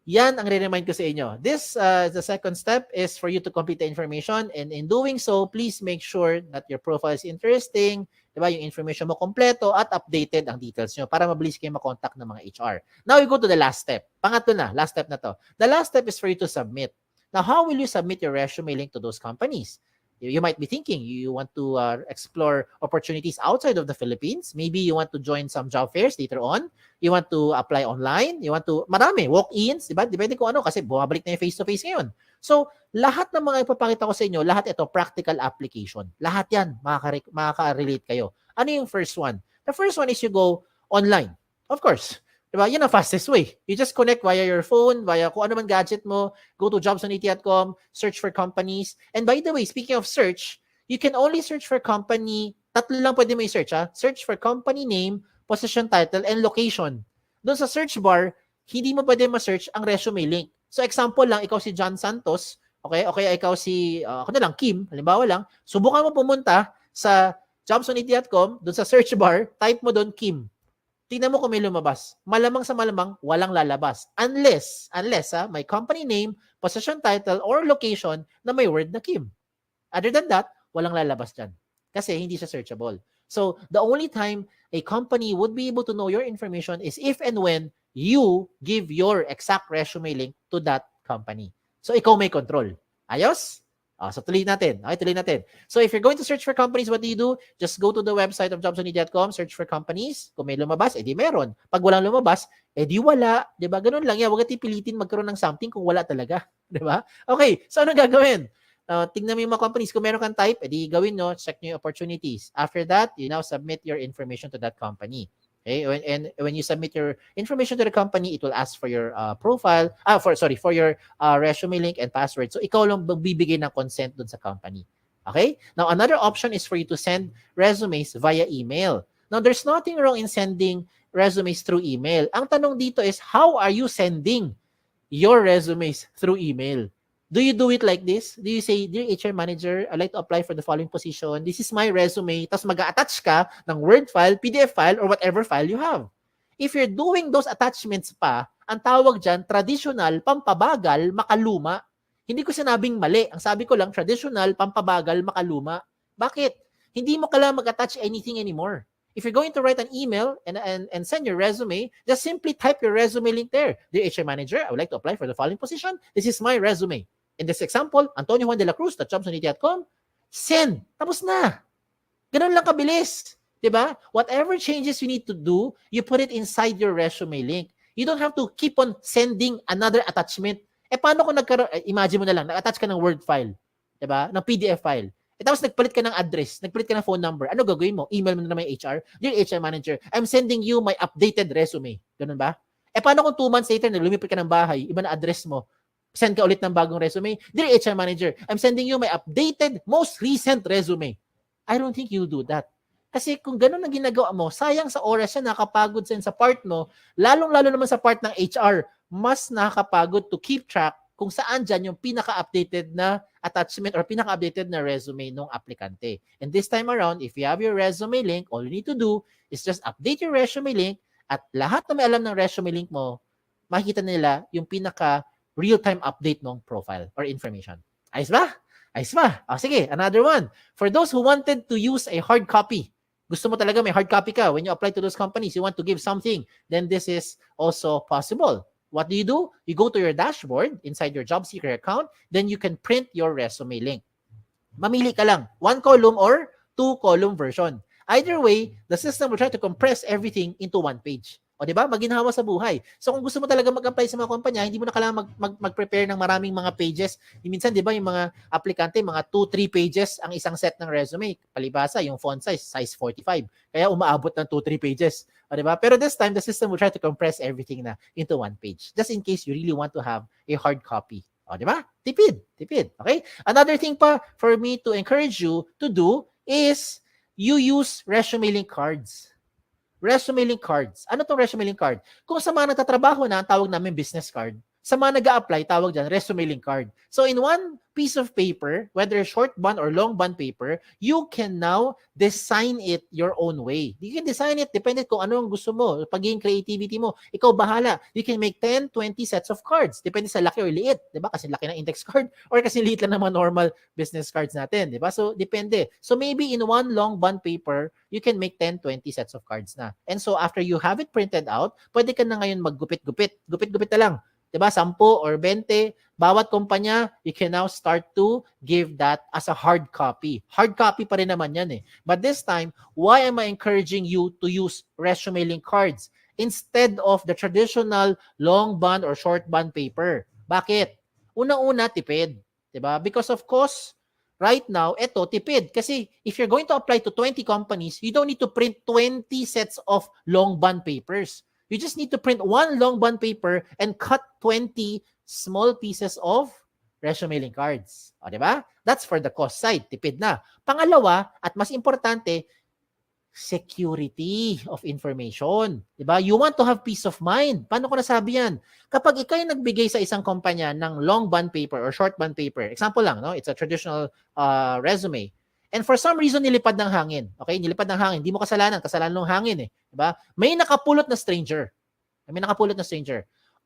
yan ang re-remind ko sa inyo. This, the second step is for you to complete the information. And in doing so, please make sure that your profile is interesting, diba? Yung information mo kompleto at updated ang details nyo para mabilis kayo makontak ng mga HR. Now, we go to the last step. Pangatlo na, last step na to. The last step is for you to submit. Now, how will you submit your resume link to those companies? You might be thinking you want to explore opportunities outside of the Philippines. Maybe you want to join some job fairs later on. You want to apply online. You want to, marami, walk-ins, diba? Depende kung ano kasi bumabalik na yung face-to-face ngayon. So, lahat ng mga ipapakita ko sa inyo, lahat ito, practical application. Lahat yan, makaka-relate kayo. Ano yung first one? The first one is you go online. Of course. Diba? Yan ang fastest way. You just connect via your phone, via kung ano man gadget mo, go to jobs.at.com, search for companies. And by the way, speaking of search, you can only search for company, tatlo lang pwede mo i-search ha. Search for company name, position title, and location. Doon sa search bar, hindi mo pwede ma-search ang resume link. So example lang, ikaw si John Santos, okay? Okay, ikaw si, ako na lang, Kim, halimbawa lang, subukan mo pumunta sa jobs.at.com, doon sa search bar, type mo doon Kim. Tingnan mo kung may lumabas. Malamang sa malamang, walang lalabas. Unless may company name, position title, or location na may word na Kim. Other than that, walang lalabas dyan. Kasi hindi siya searchable. So, the only time a company would be able to know your information is if and when you give your exact resume link to that company. So, ikaw may control. Ayos? So tuloy natin. Okay, tuloy natin. So if you're going to search for companies, what do? Just go to the website of jobsonly.com, search for companies. Kung may lumabas, edi meron. Pag walang lumabas, edi wala. Diba? Ganun lang yan. Huwag natin pilitin magkaroon ng something kung wala talaga. Diba? Okay, so anong gagawin? Tingnan mo yung mga companies. Kung meron kang type, edi gawin nyo, check nyo yung opportunities. After that, you now submit your information to that company. Okay, when you submit your information to the company, it will ask for your profile, for your resume link and password. So ikaw lang magbibigay ng consent dun sa company. Okay? Now another option is for you to send resumes via email. Now there's nothing wrong in sending resumes through email. Ang tanong dito is, how are you sending your resumes through email? Do you do it like this? Do you say, "Dear HR manager, I'd like to apply for the following position. This is my resume." Tapos mag-attach ka ng Word file, PDF file, or whatever file you have. If you're doing those attachments pa, ang tawag dyan, traditional, pampabagal, makaluma. Hindi ko sinabing mali. Ang sabi ko lang, traditional, pampabagal, makaluma. Bakit? Hindi mo kailangan mag-attach anything anymore. If you're going to write an email and send your resume, just simply type your resume link there. "Dear HR manager, I would like to apply for the following position. This is my resume. In this example, Antonio Juan de la Cruz, jobsonly.com, send. Tapos na. Ganun lang kabilis. Diba? Whatever changes you need to do, you put it inside your resume link. You don't have to keep on sending another attachment. Paano kung imagine mo na lang, nag-attach ka ng Word file, diba? Ng PDF file. Tapos nagpalit ka ng address, nagpalit ka ng phone number. Ano gagawin mo? Email mo na naman yung HR. "Dear HR manager, I'm sending you my updated resume." Ganun ba? Paano kung 2 months later, lumipat ka ng bahay, iba na address mo, send ka ulit ng bagong resume? "Dear HR manager, I'm sending you my updated, most recent resume." I don't think you'll do that. Kasi kung ganun ang ginagawa mo, sayang sa oras siya, nakapagod sa part mo, lalong-lalo naman sa part ng HR, mas nakakapagod to keep track kung saan dyan yung pinaka-updated na attachment or pinaka-updated na resume ng aplikante. And this time around, if you have your resume link, all you need to do is just update your resume link at lahat na may alam ng resume link mo, makikita nila yung pinaka real-time update ng profile or information. Ayos ba? Ayos ba? Sige, another one. For those who wanted to use a hard copy, gusto mo talaga may hard copy ka when you apply to those companies, you want to give something, then this is also possible. What do? You go to your dashboard inside your job seeker account, then you can print your resume link. Mamili ka lang, 1 column or 2 column version. Either way, the system will try to compress everything into 1 page. O diba? Maginhawa sa buhay. So kung gusto mo talaga mag-apply sa mga kumpanya, hindi mo na kailangan mag-prepare ng maraming mga pages. Minsan, diba, yung mga aplikante, mga 2-3 pages ang isang set ng resume. Palibasa, yung font size 45. Kaya umaabot ng 2-3 pages. O diba? Pero this time, the system will try to compress everything na into 1 page. Just in case you really want to have a hard copy. O diba? Tipid. Okay? Another thing pa for me to encourage you to do is you use resume link cards. Resume link cards. Ano tong resume link card? Kung sa mga nagtatrabaho na, ang tawag namin business card. Sa mga nag-a-apply, tawag dyan, resume link card. So in one piece of paper, whether short bond or long bond paper, you can now design it your own way. You can design it depende kung ano ang gusto mo. Pagiging creativity mo, ikaw bahala. You can make 10, 20 sets of cards. Depende sa laki or liit. Diba? Kasi laki ng index card or kasi liit lang ng mga normal business cards natin. Diba? So depende. So maybe in one long bond paper, you can make 10, 20 sets of cards na. And so after you have it printed out, pwede ka na ngayon maggupit-gupit. Gupit-gupit na lang. Diba? 10 or 20, bawat kumpanya, you can now start to give that as a hard copy. Hard copy pa rin naman yan eh. But this time, why am I encouraging you to use resume link cards instead of the traditional long bond or short bond paper? Bakit? Una-una, tipid. Diba? Because of course, right now, eto, tipid. Kasi if you're going to apply to 20 companies, you don't need to print 20 sets of long bond papers. You just need to print 1 long bond paper and cut 20 small pieces of resume link cards. O, diba? That's for the cost side. Tipid na. Pangalawa, at mas importante, security of information. Diba? You want to have peace of mind. Paano ko nasabi yan? Kapag ikaw yung nagbigay sa isang kumpanya ng long bond paper or short bond paper, example lang, no? It's a traditional resume. And for some reason, nilipad ng hangin. Okay? Nilipad ng hangin. Hindi mo kasalanan. Kasalanan ng hangin eh. Diba? May nakapulot na stranger.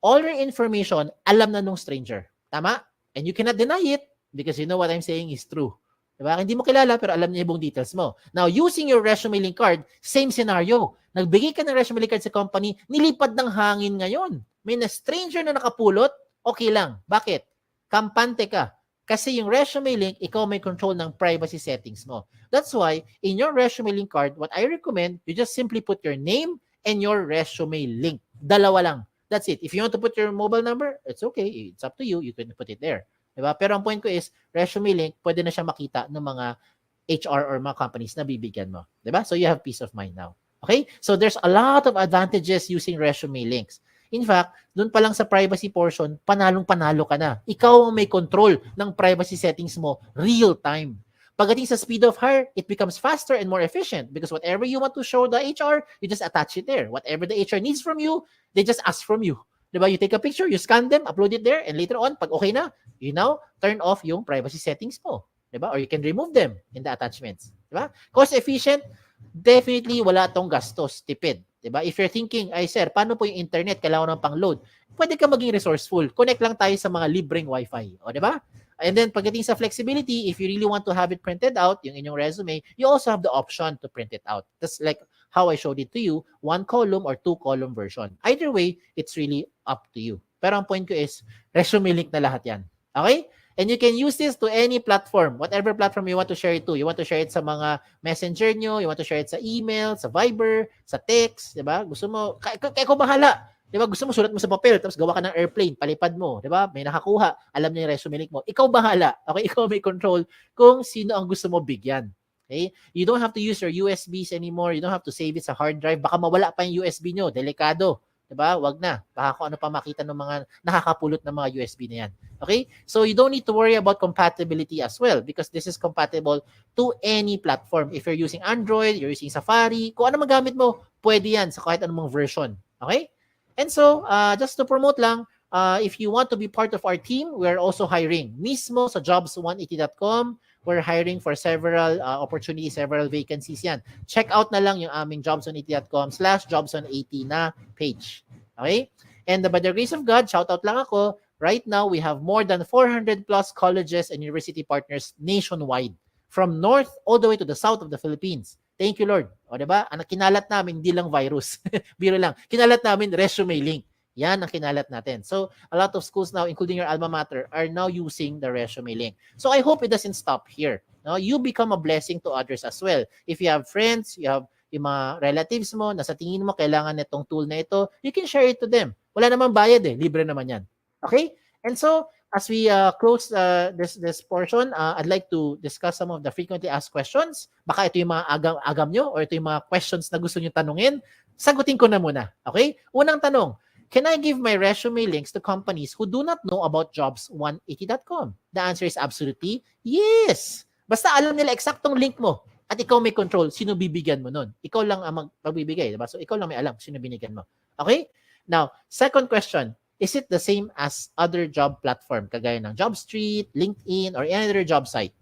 All your information, alam na nung stranger. Tama? And you cannot deny it because you know what I'm saying is true. Diba? Hindi mo kilala pero alam niya yung details mo. Now, using your resume link card, same scenario. Nagbigay ka ng resume link card sa company, nilipad ng hangin ngayon. May na stranger na nakapulot, okay lang. Bakit? Kampante ka. Kasi yung resume link, ikaw may control ng privacy settings mo. That's why, in your resume link card, what I recommend, you just simply put your name and your resume link. Dalawa lang. That's it. If you want to put your mobile number, it's okay. It's up to you. You can put it there. Diba? Pero ang point ko is, resume link, pwede na siya makita ng mga HR or mga companies na bibigyan mo. Diba? So you have peace of mind now. Okay? So there's a lot of advantages using resume links. In fact, doon pa lang sa privacy portion, panalong-panalo ka na. Ikaw ang may control ng privacy settings mo real time. Pagdating sa speed of hire, it becomes faster and more efficient because whatever you want to show the HR, you just attach it there. Whatever the HR needs from you, they just ask from you. Diba? You take a picture, you scan them, upload it there, and later on, pag okay na, you now turn off yung privacy settings mo. Diba? Or you can remove them in the attachments. Diba? Cost efficient, definitely wala tong gastos, tipid. Diba? If you're thinking, ay sir, paano po yung internet? Kailangan ng pang-load. Pwede ka maging resourceful. Connect lang tayo sa mga libreng wifi. O, diba? And then, pagdating sa flexibility, if you really want to have it printed out, yung inyong resume, you also have the option to print it out. That's like how I showed it to you, 1 column or 2 column version. Either way, it's really up to you. Pero ang point ko is, resume link na lahat yan. Okay? And you can use this to any platform, whatever platform you want to share it to. You want to share it sa mga messenger nyo, you want to share it sa email, sa Viber, sa text, di ba? Gusto mo, kaya ko bahala. Di ba? Gusto mo, sulat mo sa papel, tapos gawa ka ng airplane, palipad mo, di ba? May nakakuha, alam niya yung resume link mo. Ikaw bahala. Okay? Ikaw may control kung sino ang gusto mo bigyan. Okay? You don't have to use your USBs anymore. You don't have to save it sa hard drive. Baka mawala pa yung USB nyo. Delikado. Diba? Wag na. Baka kung ano pa makita ng mga nakakapulot ng mga USB na yan. Okay? So you don't need to worry about compatibility as well because this is compatible to any platform. If you're using Android, you're using Safari, kung ano magamit mo, pwede yan sa kahit anong version. Okay? And so, just to promote lang, if you want to be part of our team, we're also hiring. Mismo sa jobs180.com, we're hiring for several opportunities, several vacancies yan. Check out na lang yung aming jobs180.com/jobs180 na page. Okay? And by the grace of God, shout out lang ako, right now we have more than 400 plus colleges and university partners nationwide from north all the way to the south of the Philippines. Thank you, Lord. O, diba? Ang kinalat namin, hindi lang virus. Biro lang. Kinalat namin resume link. Yan ang kinalat natin. So, a lot of schools now, including your alma mater, are now using the resume link. So, I hope it doesn't stop here. No? You become a blessing to others as well. If you have friends, you have yung mga relatives mo, na sa tingin mo kailangan nitong tool na ito, you can share it to them. Wala namang bayad eh. Libre naman yan. Okay? And so, as we close this portion, I'd like to discuss some of the frequently asked questions. Baka ito yung mga agam nyo or ito yung mga questions na gusto nyo tanungin. Sagutin ko na muna. Okay? Unang tanong, can I give my resume links to companies who do not know about jobs180.com? The answer is absolutely yes. Basta alam nila eksaktong link mo at ikaw may control, sino bibigyan mo nun. Ikaw lang ang magbibigay. Diba? So, ikaw lang may alam sino binigyan mo. Okay? Now, second question, is it the same as other job platform kagaya ng JobStreet, LinkedIn, or any other job site?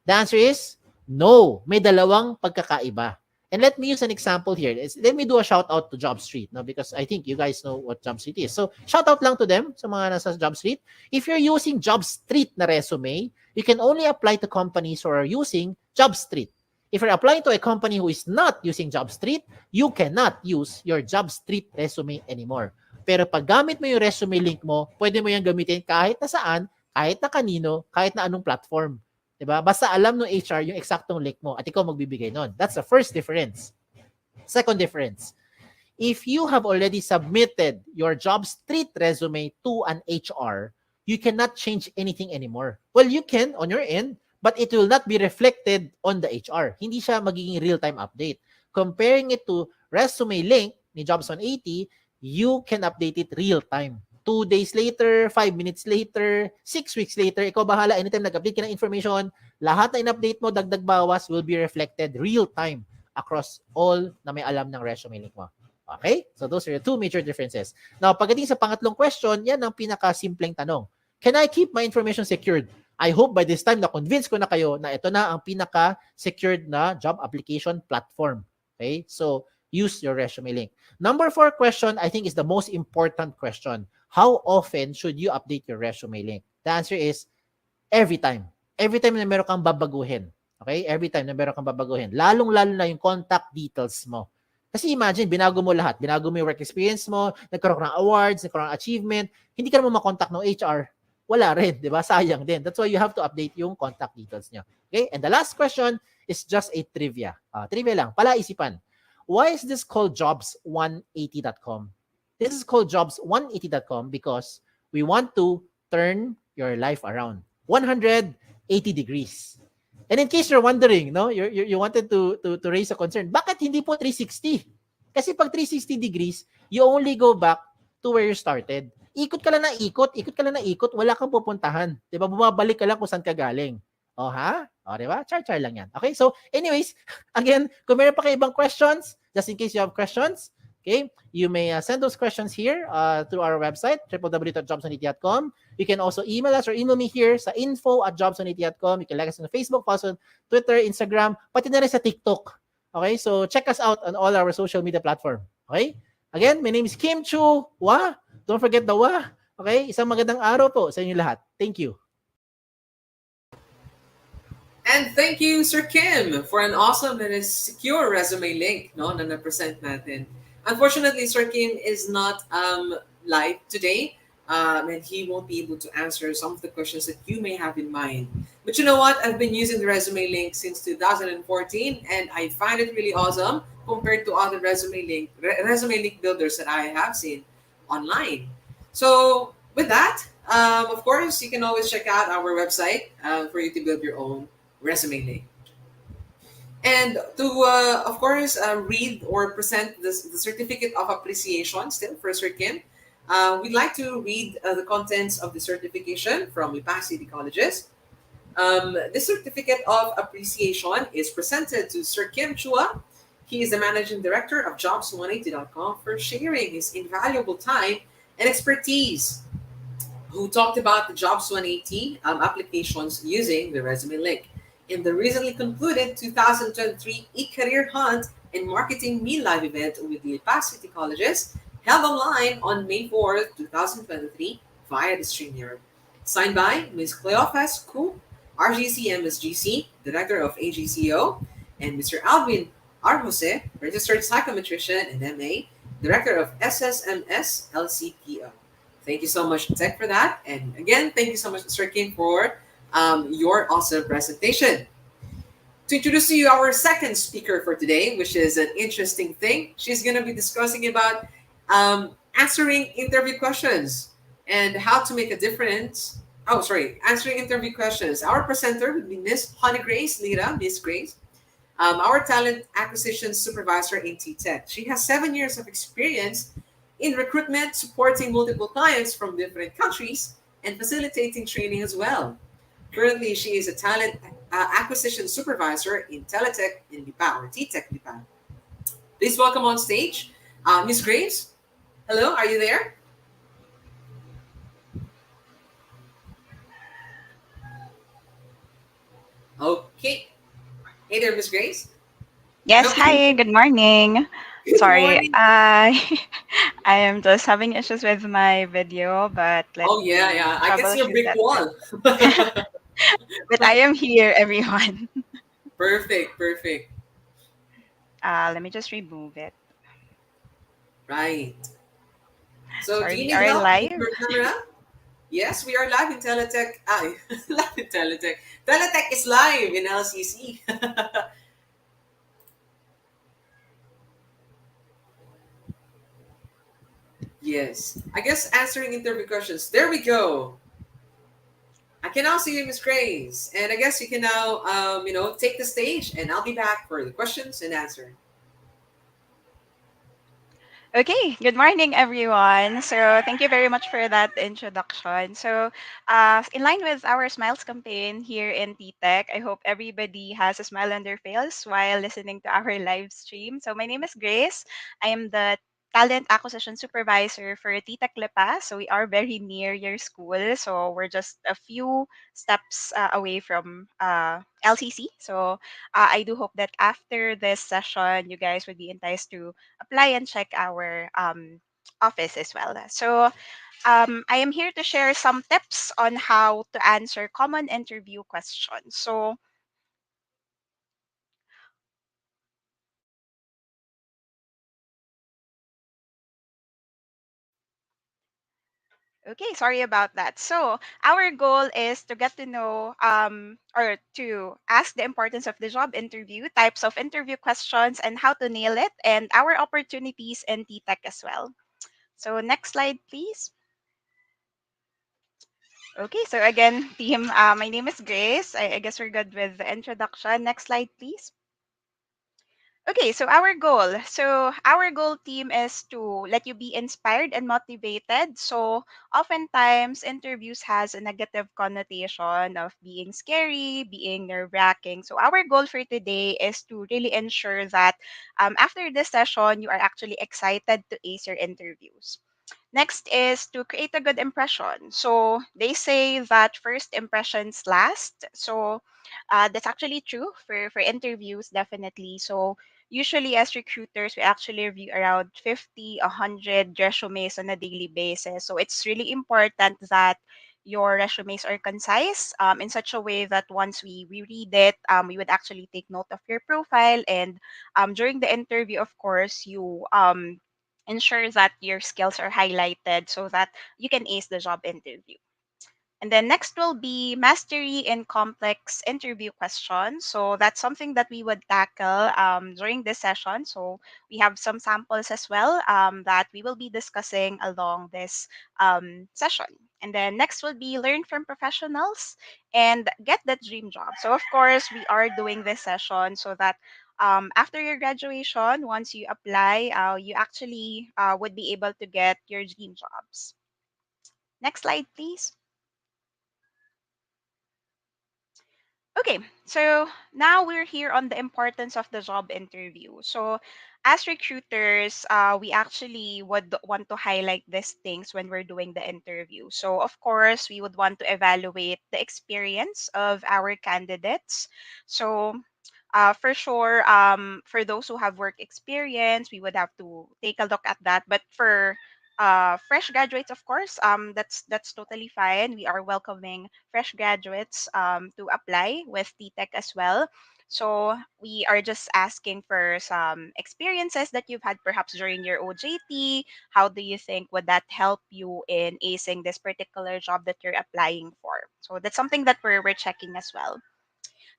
The answer is no. May dalawang pagkakaiba. And let me use an example here. Let me do a shout out to JobStreet, no? Because I think you guys know what JobStreet is. So, shout out lang to them sa mga nasa JobStreet. If you're using JobStreet na resume, you can only apply to companies who are using JobStreet. If you're applying to a company who is not using JobStreet, you cannot use your JobStreet resume anymore. Pero pag gamit mo yung resume link mo, pwede mo yung gamitin kahit na saan, kahit na kanino, kahit na anong platform. Diba? Basta alam ng HR yung eksaktong link mo at ikaw magbibigay nun. That's the first difference. Second difference, if you have already submitted your JobStreet resume to an HR, you cannot change anything anymore. Well, you can on your end, but it will not be reflected on the HR. Hindi siya magiging real-time update. Comparing it to resume link ni Jobs 180, you can update it real-time. 2 days later, 5 minutes later, 6 weeks later, ikaw bahala, anytime nag-update ka ng information, lahat na in-update mo, dagdag bawas, will be reflected real-time across all na may alam ng resume link mo. Okay? So those are the two major differences. Now, pagdating sa pangatlong question, yan ang pinaka-simpleng tanong. Can I keep my information secured? I hope by this time na-convince ko na kayo na ito na ang pinaka-secured na job application platform. Okay? So, use your resume link. Number 4 question, I think is the most important question. How often should you update your resume link? The answer is every time. Every time na meron kang babaguhin. Okay? Every time na meron kang babaguhin. Lalong-lalo na yung contact details mo. Kasi imagine, binago mo lahat. Binago mo yung work experience mo, nagkaroon ka ng awards, nagkaroon ng achievement, hindi ka naman makontakt ng HR. wala rin, di ba? Sayang din. That's why you have to update yung contact details nyo. Okay? And the last question is just a trivia. Trivia lang, palaisipan. Why is this called jobs180.com? This is called jobs180.com because we want to turn your life around 180 degrees. And in case you're wondering, no, you wanted to raise a concern, bakit hindi po 360? Kasi pag 360 degrees, you only go back to where you started. Ikot ka lang na ikot, ikot ka lang na ikot, wala kang pupuntahan. 'Di ba? Bumabalik ka lang kung saan ka galing. O ha? O, 'di ba? Char-char lang 'yan. Okay? So, anyways, again, kung meron pa kayo ibang questions, just in case you have questions, okay, you may send those questions here through our website, www.jobs180.com. You can also email us or email me here sa info@jobs180.com. You can like us on Facebook, also on Twitter, Instagram, pati na rin sa TikTok. Okay? So, check us out on all our social media platform. Okay? Again, my name is Kim Chua. Don't forget the wa. Okay? Isang magandang araw po sa inyo lahat. Thank you. And thank you, Sir Kim, for an awesome and a secure resume link na na-present natin. Unfortunately, Sir Kim is not live today, and he won't be able to answer some of the questions that you may have in mind. But you know what? I've been using the resume link since 2014, and I find it really awesome compared to other resume link builders that I have seen online. So with that, of course, you can always check out our website for you to build your own resume link. And to, of course, read or present the certificate of appreciation still for Sir Kim, we'd like to read the contents of the certification from Lipa City Colleges. This certificate of appreciation is presented to Sir Kim Chua. He is the managing director of Jobs180.com for sharing his invaluable time and expertise, who talked about the Jobs 180 applications using the resume link in the recently concluded 2023 e-career hunt and marketing me live event with the Lipa City Colleges held online on May 4th, 2023 via the StreamYard. Signed by Ms. Cleophas Ku, RGC MSGC, Director of AGCO, and Mr. Alvin Arjose, Registered Psychometrician and MA, Director of SSMS LCPO. Thank you so much, Tech, for that. And again, thank you so much, Sir Kim, for your awesome presentation. To introduce to you our second speaker for today, which is an interesting thing. She's going to be discussing about answering interview questions and how to make a difference. Oh, sorry, answering interview questions. Our presenter would be Miss Honey Grace Lira, Miss Grace, our talent acquisition supervisor in TTEC. She has 7 years of experience in recruitment, supporting multiple clients from different countries, and facilitating training as well. Currently, she is a talent acquisition supervisor in TTEC in Lipa, or TTEC Lipa. Please welcome on stage Miss Grace. Hello, are you there? Okay. Hey there, Miss Grace. Yes, hi, good morning. Good Sorry, morning. I am just having issues with my video, but let Oh, yeah, me yeah. I can see a troubleshoot brick that wall. first. But I am here, everyone. Perfect, perfect. Let me just remove it. Right. So, do Sorry, you we need are help with live. your camera? Yes, we are live in Teletech. Live in Teletech. Teletech is live in LCC. Yes. I guess answering interview questions. There we go. I can now see you, Miss Grace. And I guess you can now, take the stage, and I'll be back for the questions and answer. Okay, good morning, everyone. So, thank you very much for that introduction. So, in line with our Smiles campaign here in TTEC, I hope everybody has a smile on their face while listening to our live stream. So, my name is Grace. I am the talent acquisition supervisor for TTEC Lipa. So, we are very near your school. So, we're just a few steps away from LCC. So, I do hope that after this session, you guys would be enticed to apply and check our office as well. So I am here to share some tips on how to answer common interview questions. So Okay, sorry about that. So, our goal is to get to know or to ask the importance of the job interview, types of interview questions, and how to nail it, and our opportunities in TTEC as well. So, next slide, please. Okay, so again, team, my name is Grace. I guess we're good with the introduction. Next slide, please. Okay, so our goal. So our goal team is to let you be inspired and motivated. So oftentimes interviews has a negative connotation of being scary, being nerve-wracking. So our goal for today is to really ensure that after this session, you are actually excited to ace your interviews. Next is to create a good impression. So they say that first impressions last. So that's actually true for interviews, definitely. So usually as recruiters, we actually review around 50, 100 resumes on a daily basis. So it's really important that your resumes are concise in such a way that once we read it, we would actually take note of your profile. And during the interview, of course, you ensure that your skills are highlighted so that you can ace the job interview. And then next will be mastery in complex interview questions. So that's something that we would tackle during this session. So we have some samples as well that we will be discussing along this session. And then next will be learn from professionals and get that dream job. So of course, we are doing this session so that after your graduation, once you apply, you actually would be able to get your dream jobs. Next slide, please. Okay, so now we're here on the importance of the job interview. So, as recruiters, we actually would want to highlight these things when we're doing the interview. So, of course, we would want to evaluate the experience of our candidates. So, for sure, for those who have work experience, we would have to take a look at that. But for fresh graduates, of course, that's totally fine. We are welcoming fresh graduates to apply with TTEC as well. So we are just asking for some experiences that you've had perhaps during your OJT. How do you think would that help you in acing this particular job that you're applying for? So that's something that we're checking as well.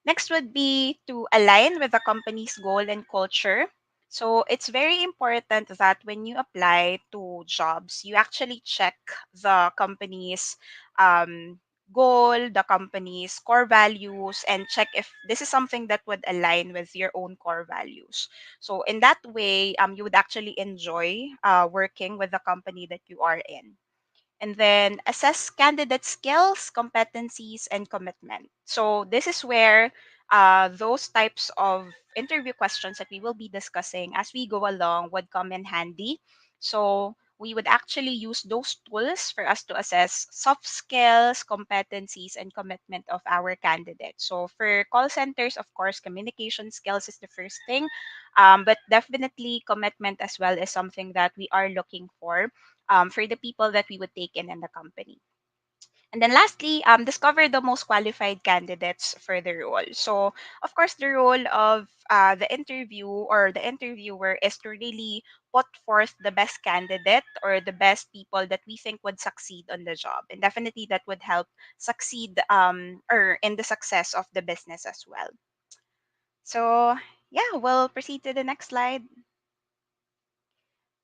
Next would be to align with the company's goal and culture. So it's very important that when you apply to jobs, you actually check the company's goal, the company's core values, and check if this is something that would align with your own core values. So in that way, you would actually enjoy working with the company that you are in. And then assess candidate skills, competencies, and commitment. So this is where those types of interview questions that we will be discussing as we go along would come in handy. So we would actually use those tools for us to assess soft skills, competencies, and commitment of our candidates. So for call centers, of course, communication skills is the first thing, but definitely commitment as well is something that we are looking for the people that we would take in the company. And then lastly, discover the most qualified candidates for the role. So, of course, the role of the interview or the interviewer is to really put forth the best candidate or the best people that we think would succeed on the job. And definitely that would help succeed or in the success of the business as well. So, yeah, we'll proceed to the next slide.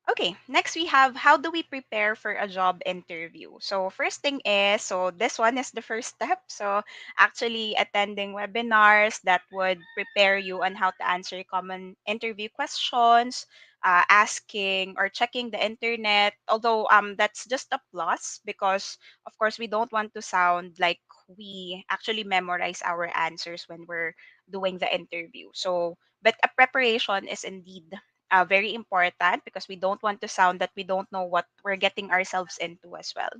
Okay, next we have how do we prepare for a job interview? So first thing is, so this one is the first step. So actually attending webinars that would prepare you on how to answer common interview questions, asking or checking the internet. Although that's just a plus because of course we don't want to sound like we actually memorize our answers when we're doing the interview. So but a preparation is indeed very important because we don't want to sound that we don't know what we're getting ourselves into as well.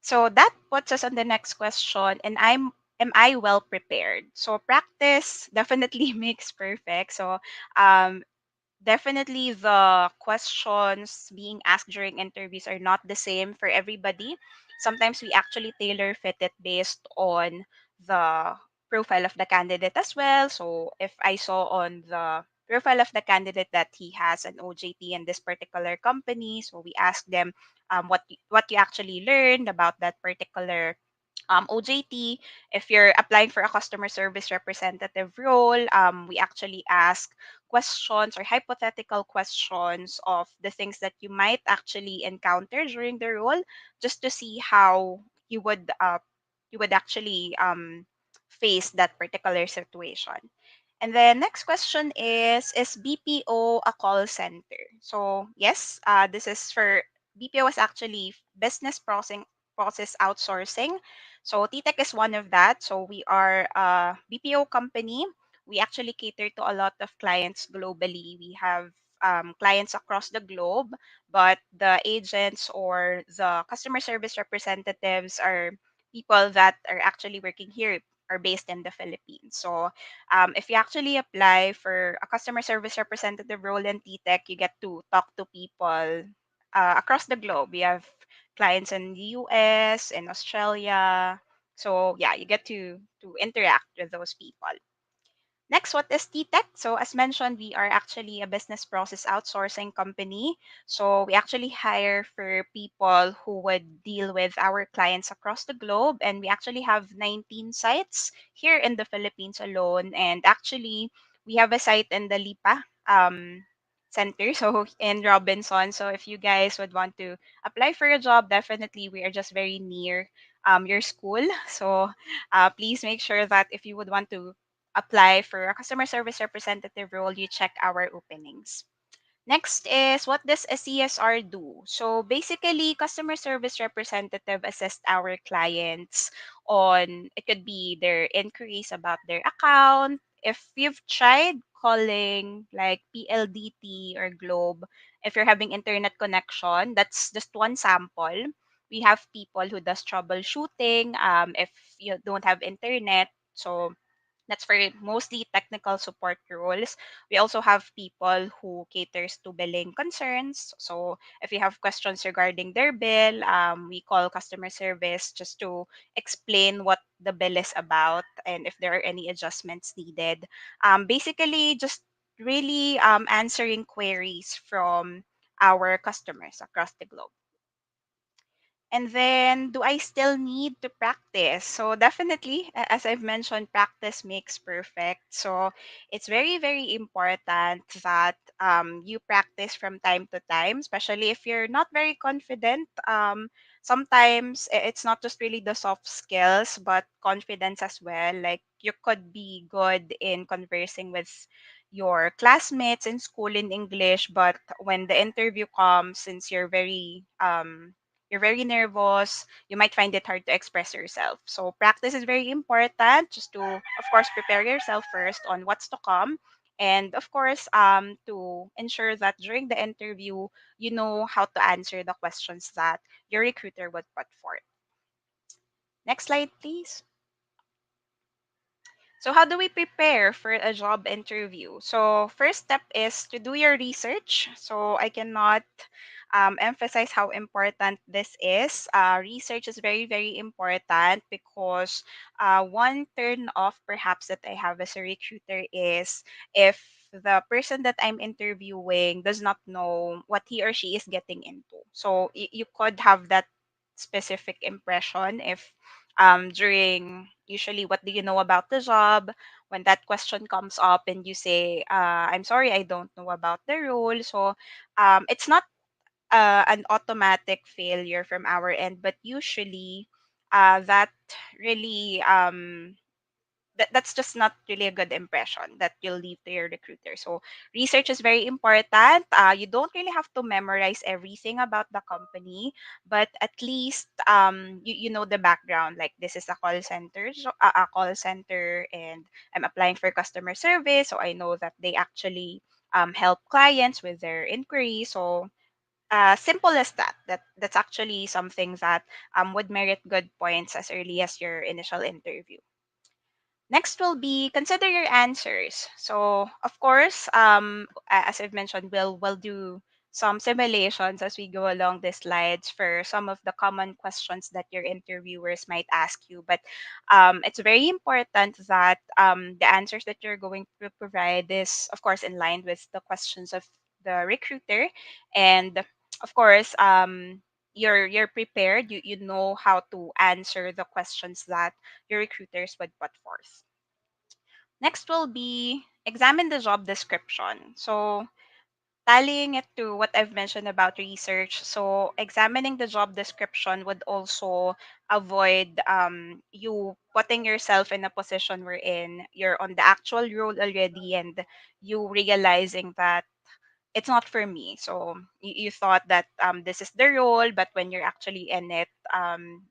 So that puts us on the next question. And am I well prepared? So practice definitely makes perfect. So um, definitely the questions being asked during interviews are not the same for everybody. Sometimes we actually tailor fit it based on the profile of the candidate as well. So if I saw on the profile of the candidate that he has an OJT in this particular company. So we ask them what you actually learned about that particular OJT. If you're applying for a customer service representative role, we actually ask questions or hypothetical questions of the things that you might actually encounter during the role, just to see how you would actually face that particular situation. And then next question is BPO a call center? So yes, this is for BPO is actually business process outsourcing. So TTEC is one of that. So we are a BPO company. We actually cater to a lot of clients globally. We have clients across the globe, but the agents or the customer service representatives are people that are actually working here, are based in the Philippines. So if you actually apply for a customer service representative role in TTEC, you get to talk to people across the globe. We have clients in the US, in Australia. So yeah, you get to interact with those people. Next, what is TTEC? So as mentioned, we are actually a business process outsourcing company. So we actually hire for people who would deal with our clients across the globe. And we actually have 19 sites here in the Philippines alone. And actually, we have a site in the Lipa center, so in Robinson. So if you guys would want to apply for a job, definitely we are just very near your school. So please make sure that if you would want to apply for a customer service representative role, you check our openings. Next is, what does a CSR do? So basically, customer service representative assist our clients on, it could be their inquiries about their account. If you've tried calling like PLDT or Globe, if you're having internet connection, that's just one sample. We have people who does troubleshooting if you don't have internet. So that's for mostly technical support roles. We also have people who caters to billing concerns. So if you have questions regarding their bill, we call customer service just to explain what the bill is about and if there are any adjustments needed. Basically, just really answering queries from our customers across the globe. And then, do I still need to practice? So, definitely, as I've mentioned, practice makes perfect. So, it's very, very important that you practice from time to time, especially if you're not very confident. Sometimes it's not just really the soft skills, but confidence as well. Like, you could be good in conversing with your classmates in school in English, but when the interview comes, since you're very nervous, you might find it hard to express yourself. So practice is very important, just to, of course, prepare yourself first on what's to come. And of course, to ensure that during the interview, you know how to answer the questions that your recruiter would put forth. Next slide, please. So how do we prepare for a job interview? So first step is to do your research. So I cannot emphasize how important this is. Research is very, very important because one turn off perhaps that I have as a recruiter is if the person that I'm interviewing does not know what he or she is getting into. So you could have that specific impression if during usually what do you know about the job, when that question comes up and you say I'm sorry, I don't know about the role. So it's not an automatic failure from our end, but usually that really that's just not really a good impression that you'll leave to your recruiter. So research is very important. You don't really have to memorize everything about the company, but at least you know the background. Like this is a call center, a call center, and I'm applying for customer service, so I know that they actually help clients with their inquiries. So simple as that. That's actually something that would merit good points as early as your initial interview. Next will be consider your answers. So, of course, as I've mentioned, we'll do some simulations as we go along the slides for some of the common questions that your interviewers might ask you. But it's very important that the answers that you're going to provide is, of course, in line with the questions of the recruiter. And of course, you're prepared. You know how to answer the questions that your recruiters would put forth. Next will be examine the job description. So tallying it to what I've mentioned about research, so examining the job description would also avoid you putting yourself in a position wherein you're on the actual role already and you realizing that it's not for me. So you thought that this is the role, but when you're actually in it,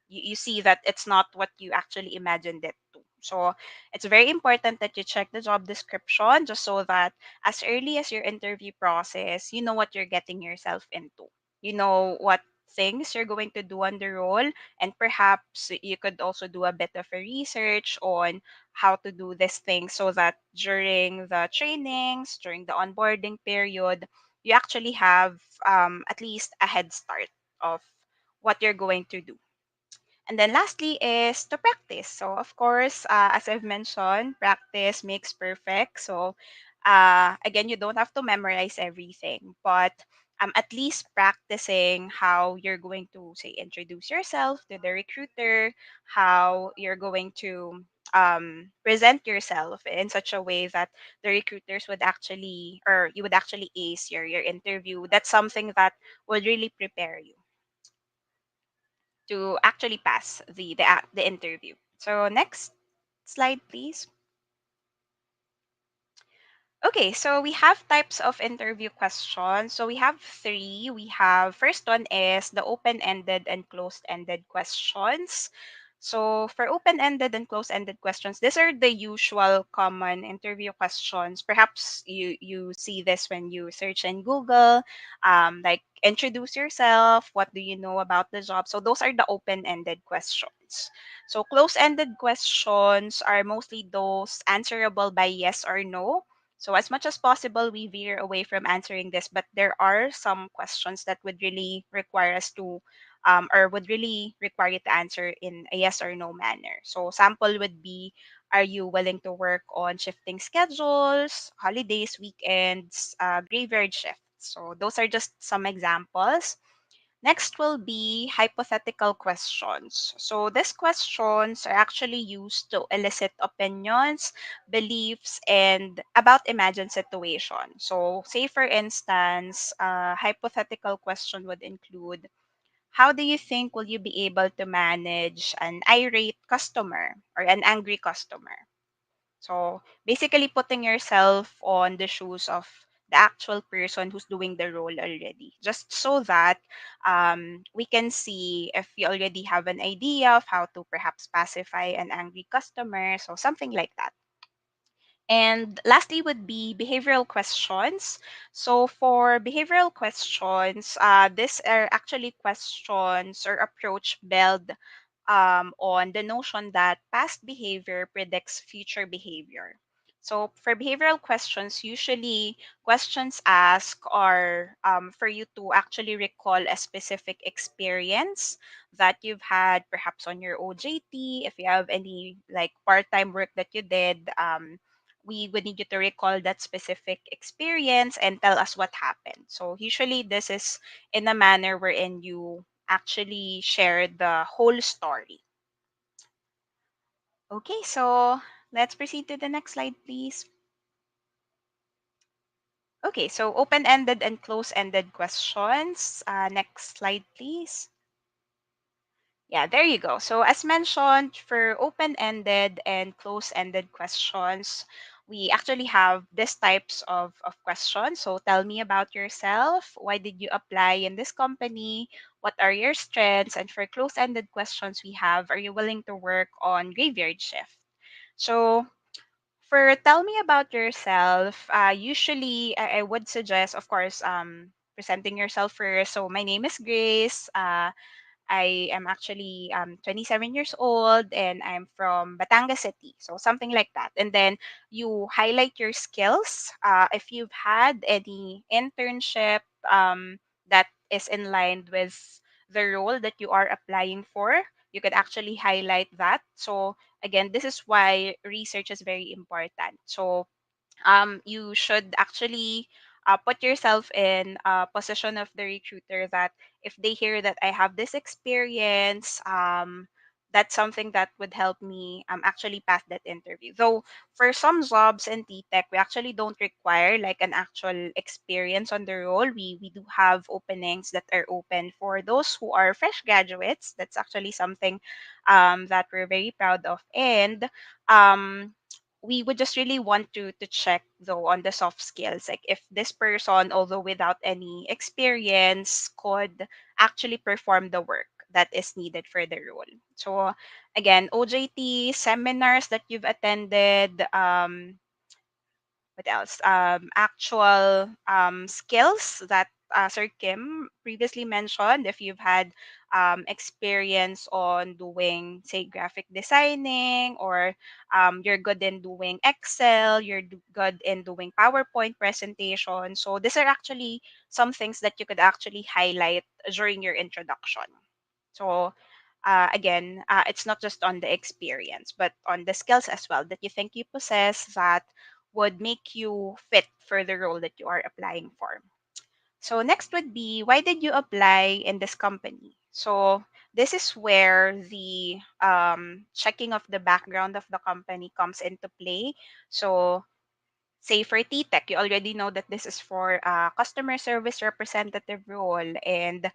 you see that it's not what you actually imagined it to. So it's very important that you check the job description just so that as early as your interview process, you know what you're getting yourself into. You know what things you're going to do on the role, and perhaps you could also do a bit of a research on how to do this thing so that during the trainings, during the onboarding period, you actually have at least a head start of what you're going to do. And then lastly is to practice. So of course, as I've mentioned, practice makes perfect. So again, you don't have to memorize everything, but at least practicing how you're going to say introduce yourself to the recruiter, how you're going to present yourself in such a way that the recruiters would actually, or you would actually ace your interview. That's something that would really prepare you to actually pass the interview. So next slide, please. Okay, so we have types of interview questions. So we have three. We have first one is the open-ended and closed-ended questions. So for open-ended and closed-ended questions, these are the usual common interview questions. Perhaps you see this when you search in Google, like introduce yourself, what do you know about the job? So those are the open-ended questions. So closed-ended questions are mostly those answerable by yes or no. So as much as possible, we veer away from answering this, but there are some questions that would really require us to, or would really require you to answer in a yes or no manner. So sample would be, are you willing to work on shifting schedules, holidays, weekends, graveyard shifts? So those are just some examples. Next will be hypothetical questions. So these questions are actually used to elicit opinions, beliefs, and about imagined situation. So say for instance, a hypothetical question would include, how do you think will you be able to manage an irate customer or an angry customer? So basically putting yourself on the shoes of the actual person who's doing the role already, just so that we can see if you already have an idea of how to perhaps pacify an angry customer. So something like that. And lastly would be behavioral questions. So for behavioral questions, these are actually questions or approach built on the notion that past behavior predicts future behavior. So for behavioral questions, usually questions asked are for you to actually recall a specific experience that you've had, perhaps on your OJT. If you have any like part-time work that you did, we would need you to recall that specific experience and tell us what happened. So usually this is in a manner wherein you actually share the whole story. Okay, so let's proceed to the next slide, please. Okay, so open-ended and close-ended questions. Next slide, please. Yeah, there you go. So as mentioned, for open-ended and close-ended questions, we actually have these types of questions. So tell me about yourself. Why did you apply in this company? What are your strengths? And for close-ended questions, we have, are you willing to work on graveyard shift? So for tell me about yourself, usually I would suggest, of course, presenting yourself first. So my name is Grace. I am actually 27 years old and I'm from Batangas City. So something like that. And then you highlight your skills. If you've had any internship that is in line with the role that you are applying for, you could actually highlight that. So again, this is why research is very important. So you should actually put yourself in a position of the recruiter that if they hear that I have this experience, that's something that would help me actually pass that interview. Though for some jobs in TTEC, we actually don't require like an actual experience on the role. We do have openings that are open for those who are fresh graduates. That's actually something that we're very proud of. And um, we would just really want to check though on the soft skills, like if this person, although without any experience, could actually perform the work that is needed for the role. So again, OJT seminars that you've attended, what else? Actual skills that Sir Kim previously mentioned. If you've had experience on doing, say, graphic designing, or you're good in doing Excel, good in doing PowerPoint presentation. So these are actually some things that you could actually highlight during your introduction. So again, it's not just on the experience, but on the skills as well that you think you possess that would make you fit for the role that you are applying for. So next would be, why did you apply in this company? So this is where the checking of the background of the company comes into play. So say for TTEC, you already know that this is for a customer service representative role, and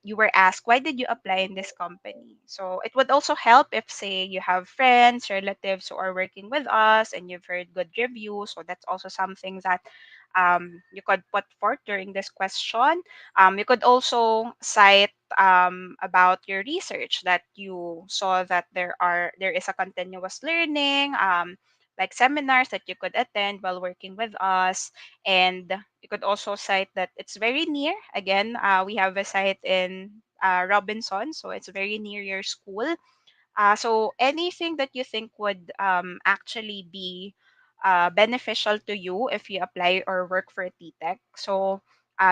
you were asked, why did you apply in this company? So it would also help if, say, you have friends, relatives who are working with us, and you've heard good reviews. So that's also something that you could put forth during this question. You could also cite about your research that you saw that there is a continuous learning, like seminars that you could attend while working with us. And you could also cite that it's very near. Again, we have a site in Robinson, so it's very near your school. So anything that you think would actually be beneficial to you if you apply or work for TTEC. So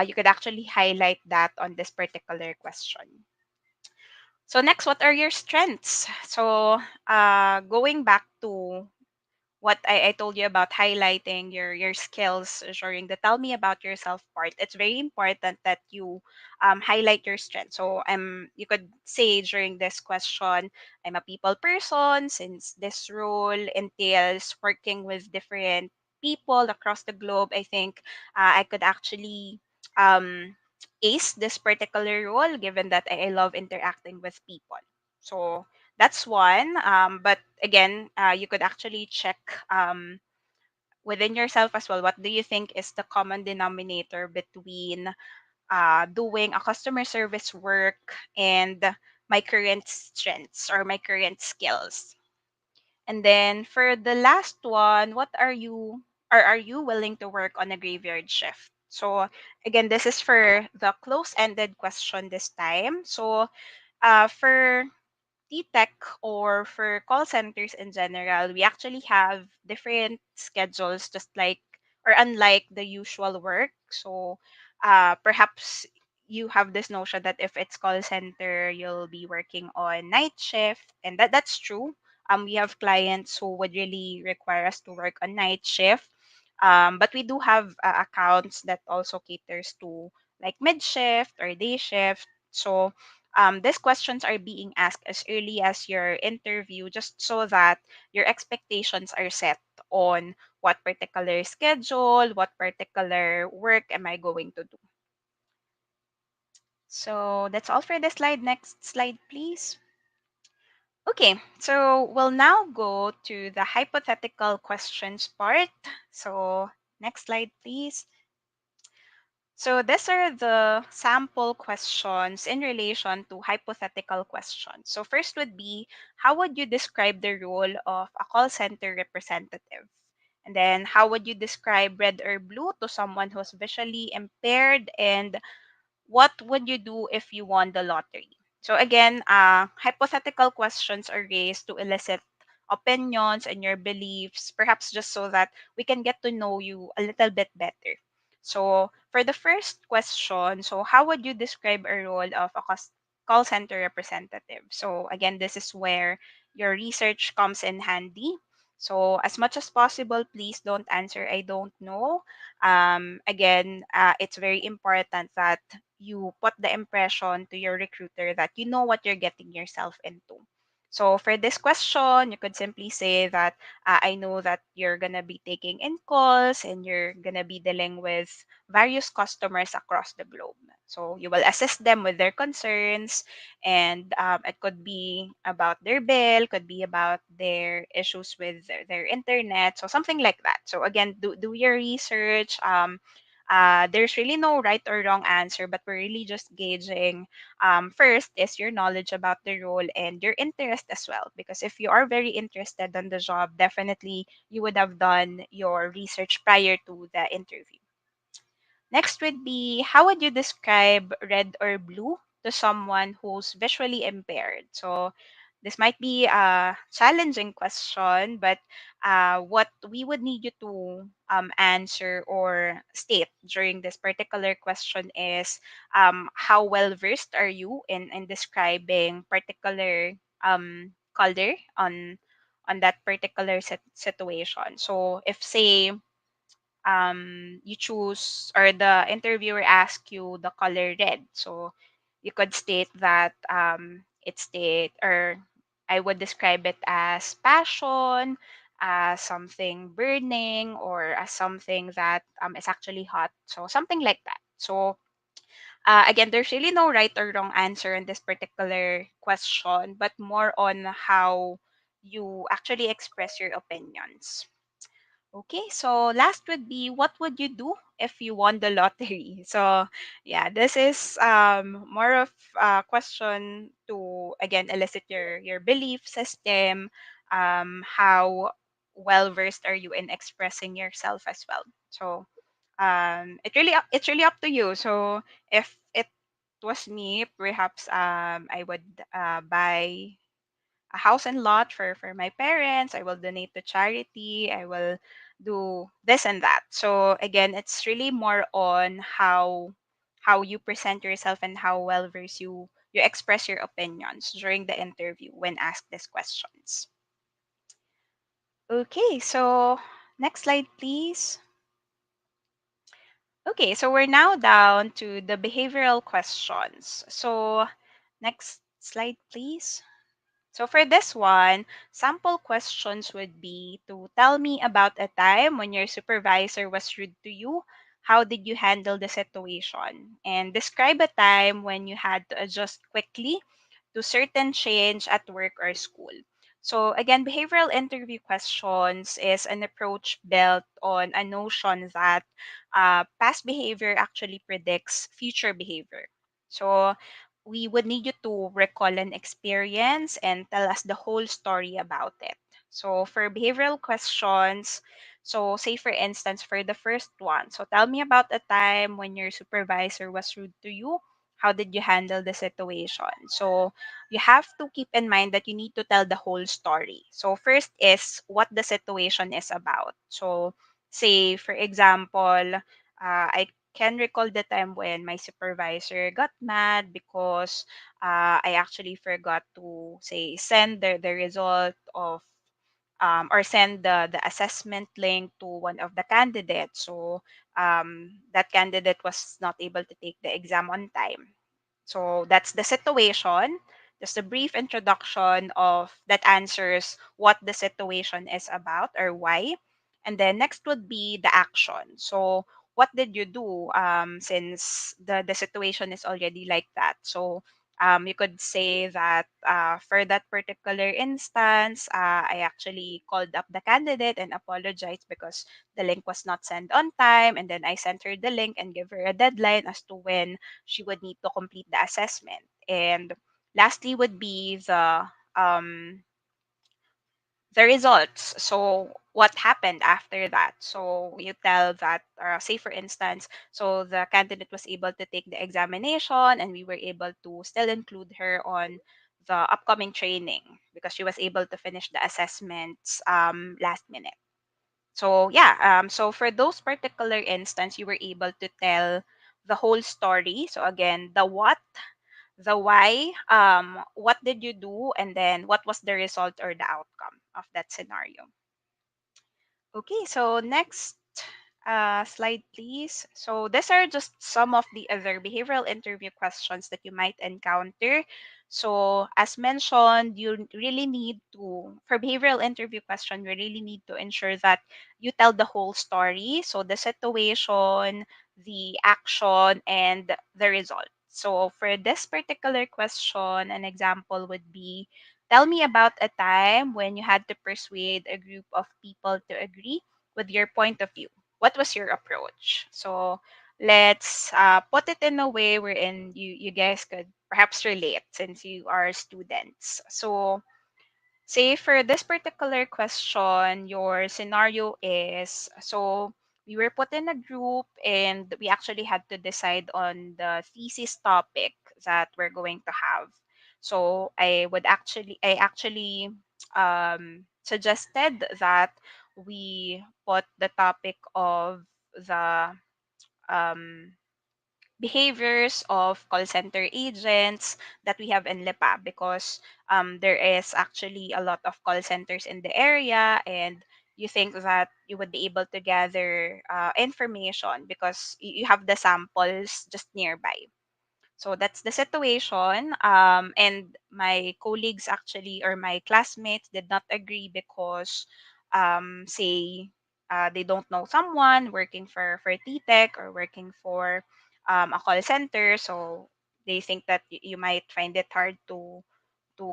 you could actually highlight that on this particular question. So next, what are your strengths? So going back to what I told you about highlighting your skills during the tell me about yourself part, it's very important that you highlight your strengths. So you could say during this question, I'm a people person since this role entails working with different people across the globe. I think I could actually um, ace this particular role given that I love interacting with people. So that's one. But again, you could actually check within yourself as well. What do you think is the common denominator between doing a customer service work and my current strengths or my current skills? And then for the last one, what are you, or are you willing to work on a graveyard shift? So again, this is for the close-ended question this time. So for TTEC or for call centers in general, we actually have different schedules, just like or unlike the usual work. So perhaps you have this notion that if it's call center, you'll be working on night shift, and that's true. We have clients who would really require us to work on night shift. But we do have accounts that also caters to like mid shift or day shift. So these questions are being asked as early as your interview just so that your expectations are set on what particular schedule, what particular work am I going to do. So that's all for the slide. Next slide, please. Okay, so we'll now go to the hypothetical questions part. So next slide, please. So these are the sample questions in relation to hypothetical questions. So first would be, how would you describe the role of a call center representative? And then how would you describe red or blue to someone who's visually impaired? And what would you do if you won the lottery? So again, hypothetical questions are raised to elicit opinions and your beliefs, perhaps just so that we can get to know you a little bit better. So for the first question, so how would you describe a role of a call center representative? So again, this is where your research comes in handy. So as much as possible, please don't answer I don't know. Again, it's very important that you put the impression to your recruiter that you know what you're getting yourself into. So for this question, you could simply say that I know that you're gonna be taking in calls and you're gonna be dealing with various customers across the globe. So you will assist them with their concerns, and it could be about their bill, could be about their issues with their internet, so something like that. So again, do your research. There's really no right or wrong answer, but we're really just gauging first is your knowledge about the role and your interest as well. Because if you are very interested in the job, definitely you would have done your research prior to the interview. Next would be, how would you describe red or blue to someone who's visually impaired? So this might be a challenging question, but what we would need you to answer or state during this particular question is how well versed are you in describing particular color on that particular situation. So if say you choose or the interviewer asks you the color red, so you could state that it's state or I would describe it as passion, as something burning, or as something that is actually hot, so something like that. So again, there's really no right or wrong answer in this particular question, but more on how you actually express your opinions. Okay, so last would be, what would you do if you won the lottery? So yeah, this is more of a question to again elicit your belief system. How well versed are you in expressing yourself as well? So it's really up to you. So if it was me, perhaps I would buy a house and lot for my parents. I will donate to charity. I will do this and that. So again, it's really more on how you present yourself and how well versed you express your opinions during the interview when asked these questions. Okay, so next slide, please. Okay, so we're now down to the behavioral questions. So next slide, please. So for this one, sample questions would be to tell me about a time when your supervisor was rude to you. How did you handle the situation? And describe a time when you had to adjust quickly to certain change at work or school. So again, behavioral interview questions is an approach built on a notion that past behavior actually predicts future behavior. So we would need you to recall an experience and tell us the whole story about it. So for behavioral questions, so say for instance for the first one, so tell me about a time when your supervisor was rude to you. How did you handle the situation? So you have to keep in mind that you need to tell the whole story. So first is what the situation is about. So say for example, I can recall the time when my supervisor got mad because I actually forgot to say send the result of or send the assessment link to one of the candidates. So that candidate was not able to take the exam on time. So that's the situation. Just a brief introduction of that answers what the situation is about or why. And then next would be the action. So what did you do since the situation is already like that? So you could say that for that particular instance, I actually called up the candidate and apologized because the link was not sent on time. And then I sent her the link and give her a deadline as to when she would need to complete the assessment. And lastly would be um, the results. So what happened after that? So you tell that, say for instance, so the candidate was able to take the examination and we were able to still include her on the upcoming training because she was able to finish the assessments last minute. So yeah, so for those particular instance, you were able to tell the whole story. So again, the what, the why, what did you do, and then what was the result or the outcome of that scenario. Okay, so next slide, please. So these are just some of the other behavioral interview questions that you might encounter. So as mentioned, you really need to, for behavioral interview question, you really need to ensure that you tell the whole story. So the situation, the action, and the result. So for this particular question, an example would be, tell me about a time when you had to persuade a group of people to agree with your point of view. What was your approach? So let's put it in a way wherein you guys could perhaps relate since you are students. So say for this particular question, your scenario is, so we were put in a group and we actually had to decide on the thesis topic that we're going to have. So I actually suggested that we put the topic of the um, behaviors of call center agents that we have in Lipa, because there is actually a lot of call centers in the area, and you think that you would be able to gather information because you have the samples just nearby. So that's the situation. And my colleagues actually, or my classmates, did not agree because, say, they don't know someone working for TTEC or working for a call center. So they think that you might find it hard to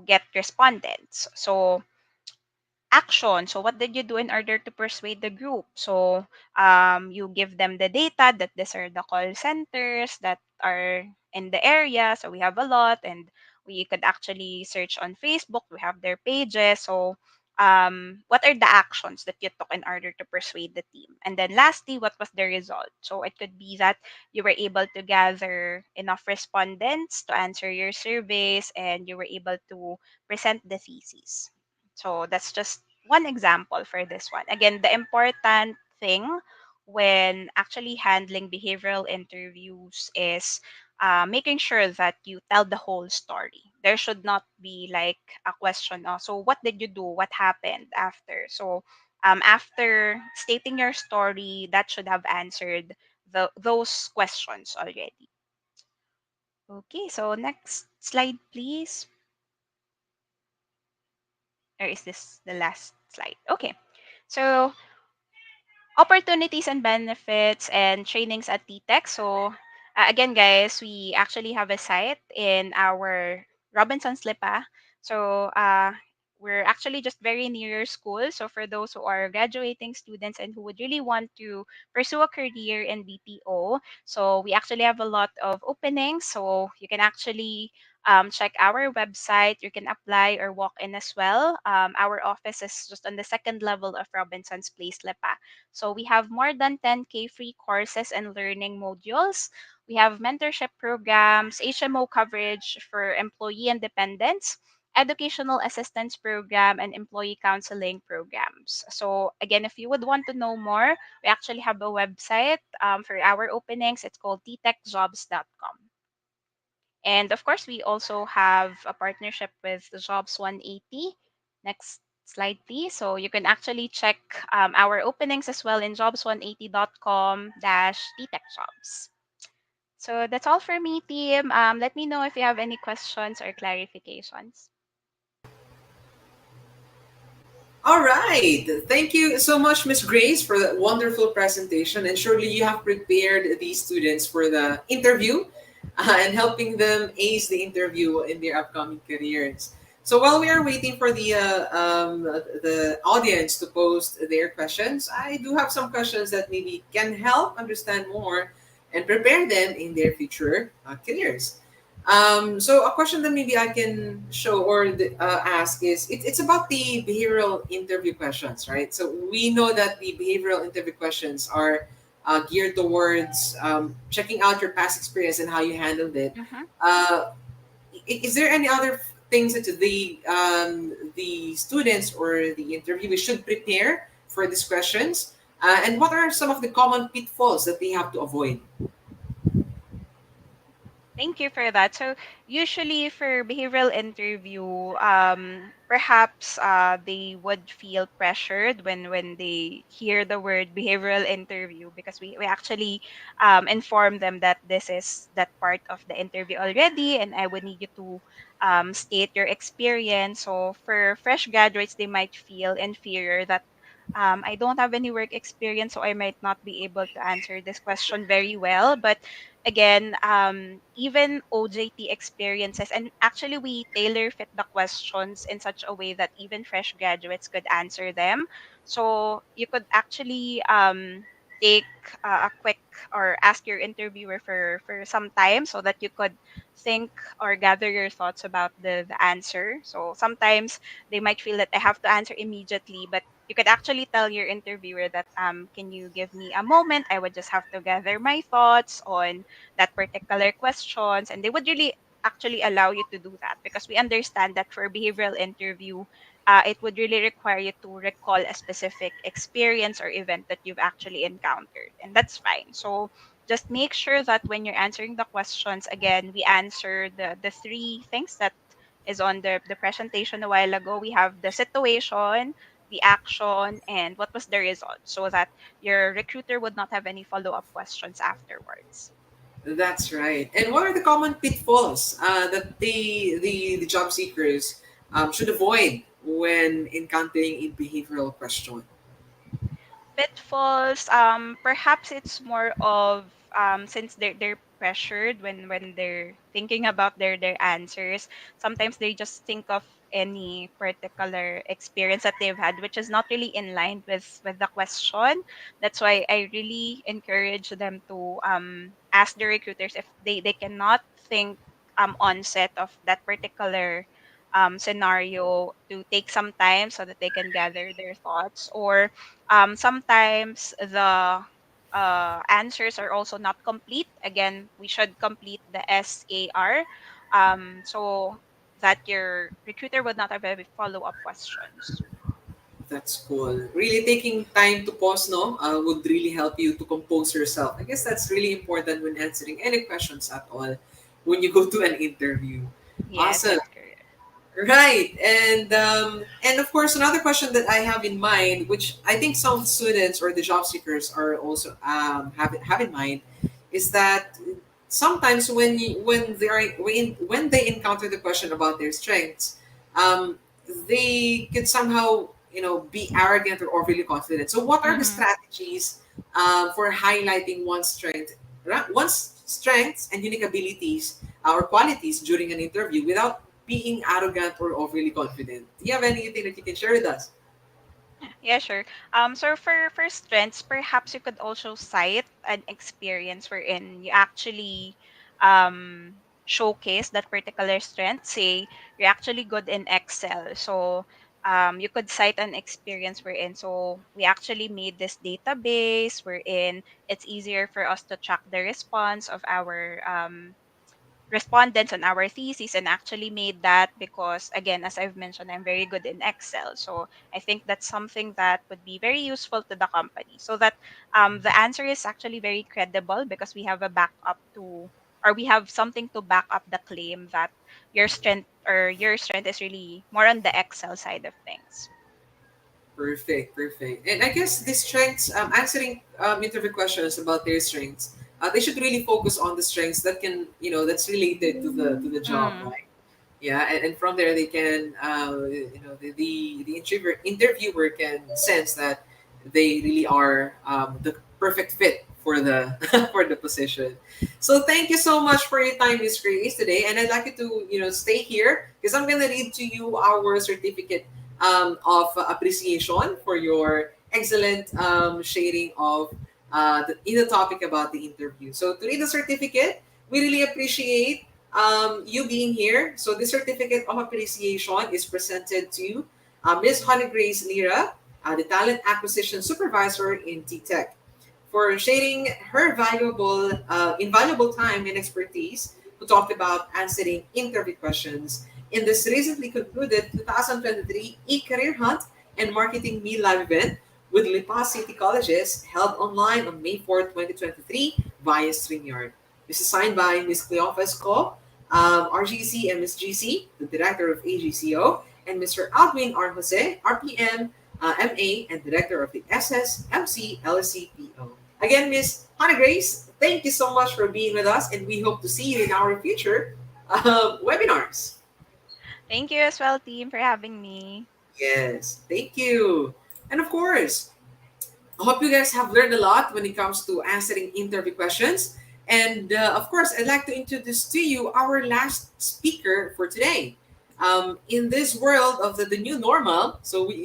get respondents. So action. So what did you do in order to persuade the group? So you give them the data that these are the call centers that are in the area. So we have a lot, and we could actually search on Facebook. We have their pages. So what are the actions that you took in order to persuade the team? And then lastly, what was the result? So it could be that you were able to gather enough respondents to answer your surveys, and you were able to present the thesis. So that's just one example for this one. Again, the important thing when actually handling behavioral interviews is making sure that you tell the whole story. There should not be like a question, oh, so what did you do? What happened after? So after stating your story, that should have answered those questions already. Okay, so next slide, please. Or is this the last slide? Okay. So opportunities and benefits and trainings at TTEC. So again, guys, we actually have a site in our Robinson's Lipa. So we're actually just very near your school. So for those who are graduating students and who would really want to pursue a career in BPO, so we actually have a lot of openings. So you can actually check our website. You can apply or walk in as well. Our office is just on the second level of Robinson's Place, Lipa. So we have more than 10K free courses and learning modules. We have mentorship programs, HMO coverage for employee and dependents, educational assistance program, and employee counseling programs. So again, if you would want to know more, we actually have a website for our openings. It's called ttechjobs.com. And of course, we also have a partnership with Jobs 180. Next slide, please. So you can actually check our openings as well in jobs180.com dash jobs. So that's all for me, team. Let me know if you have any questions or clarifications. All right. Thank you so much, Miss Grace, for that wonderful presentation. And surely you have prepared these students for the interview and helping them ace the interview in their upcoming careers. So while we are waiting for the audience to post their questions, I do have some questions that maybe can help understand more and prepare them in their future careers. So a question that maybe I can show or ask is it's about the behavioral interview questions, right? So we know that the behavioral interview questions are geared towards checking out your past experience and how you handled it. Mm-hmm. Is there any other things that the students or the interviewee should prepare for these questions? And what are some of the common pitfalls that they have to avoid? Thank you for that. So usually for behavioral interview, perhaps they would feel pressured when they hear the word behavioral interview, because we actually inform them that this is that part of the interview already, and I would need you to state your experience. So for fresh graduates, they might feel inferior that I don't have any work experience, so I might not be able to answer this question very well. But again, even OJT experiences, and actually we tailor fit the questions in such a way that even fresh graduates could answer them. So you could actually take a quick or ask your interviewer for some time so that you could think or gather your thoughts about the answer. So sometimes they might feel that I have to answer immediately, but you could actually tell your interviewer that can you give me a moment, I would just have to gather my thoughts on that particular questions, and they would really actually allow you to do that, because we understand that for behavioral interview, it would really require you to recall a specific experience or event that you've actually encountered, and that's fine. So just make sure that when you're answering the questions, again, we answer the three things that is on the presentation a while ago. We have the situation, the action, and what was the result, so that your recruiter would not have any follow-up questions afterwards. That's right. And what are the common pitfalls that the job seekers should avoid when encountering a behavioral question? Pitfalls, perhaps it's more of since they're pressured when they're thinking about their answers. Sometimes they just think of any particular experience that they've had, which is not really in line with the question. That's why I really encourage them to ask the recruiters if they cannot think onset of that particular scenario, to take some time so that they can gather their thoughts. Or sometimes the answers are also not complete. Again, we should complete the SAR, so that your recruiter would not have any follow-up questions. That's cool. Really taking time to pause, no, would really help you to compose yourself. I guess that's really important when answering any questions at all when you go to an interview. Yes, Awesome. that's correct. Right, and of course another question that I have in mind, which I think some students or the job seekers are also have in mind, is that sometimes when they encounter the question about their strengths, um, they could somehow be arrogant or overly confident. So what are the Mm-hmm. strategies for highlighting one's strengths and unique abilities or qualities during an interview without being arrogant or overly confident? Do you have anything that you can share with us? Yeah, sure. So for strengths, perhaps you could also cite an experience wherein you actually showcase that particular strength. Say you're actually good in Excel, so you could cite an experience wherein, so we actually made this database wherein it's easier for us to track the response of our respondents on our thesis, and actually made that because, again, as I've mentioned, I'm very good in Excel. So I think that's something that would be very useful to the company, so that the answer is actually very credible, because we have a backup to, or we have something to back up the claim that your strength is really more on the Excel side of things. Perfect, perfect. And I guess the strengths, answering interview questions about their strengths, they should really focus on the strengths that can, that's related to the job, Mm. right? Yeah, and from there they can, the interviewer can sense that they really are the perfect fit for the for the position. So thank you so much for your time, Miss Grace, today, and I'd like you to stay here because I'm gonna read to you our certificate of appreciation for your excellent sharing of in the topic about the interview. So to read the certificate, we really appreciate you being here. So this certificate of appreciation is presented to Ms. Honey Grace Lira, the Talent Acquisition Supervisor in TTEC, for sharing her invaluable time and expertise who talked about answering interview questions in this recently concluded 2023 e-career hunt and marketing me live event with Lipa City Colleges held online on May 4th, 2023 via StreamYard. This is signed by Ms. Cleophas Ko, RGC and Ms. GC, the Director of AGCO, and Mr. Alvin R. Jose, RPM, MA, and Director of the SSMC LCPO. Again, Ms. Hannah Grace, thank you so much for being with us, and we hope to see you in our future webinars. Thank you as well, team, for having me. Yes, thank you. And of course, I hope you guys have learned a lot when it comes to answering interview questions. And of course, I'd like to introduce to you our last speaker for today. In this world of the new normal,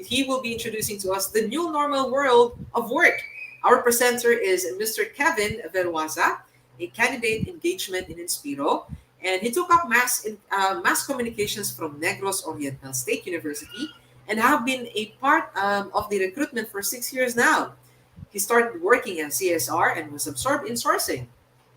he will be introducing to us the new normal world of work. Our presenter is Mr. Kevin Veruasa, a candidate engagement in Inspiro, and he took up mass communications from Negros Oriental State University and have been a part of the recruitment for 6 years now. He started working as CSR and was absorbed in sourcing.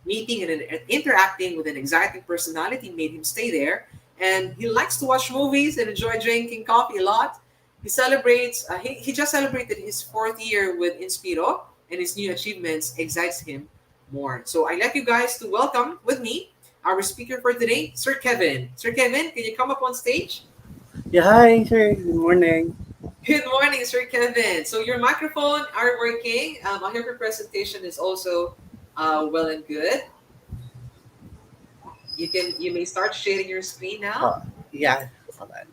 Meeting and interacting with an exciting personality made him stay there. And he likes to watch movies and enjoy drinking coffee a lot. He just celebrated his 4th year with Inspiro, and his new achievements excites him more. So I'd like you guys to welcome with me our speaker for today, Sir Kevin. Sir Kevin, can you come up on stage? Yeah, hi, sir. Good morning. Good morning, Sir Kevin. So your microphone are working. I hope your presentation is also well and good. You may start sharing your screen now. Yeah, hold on.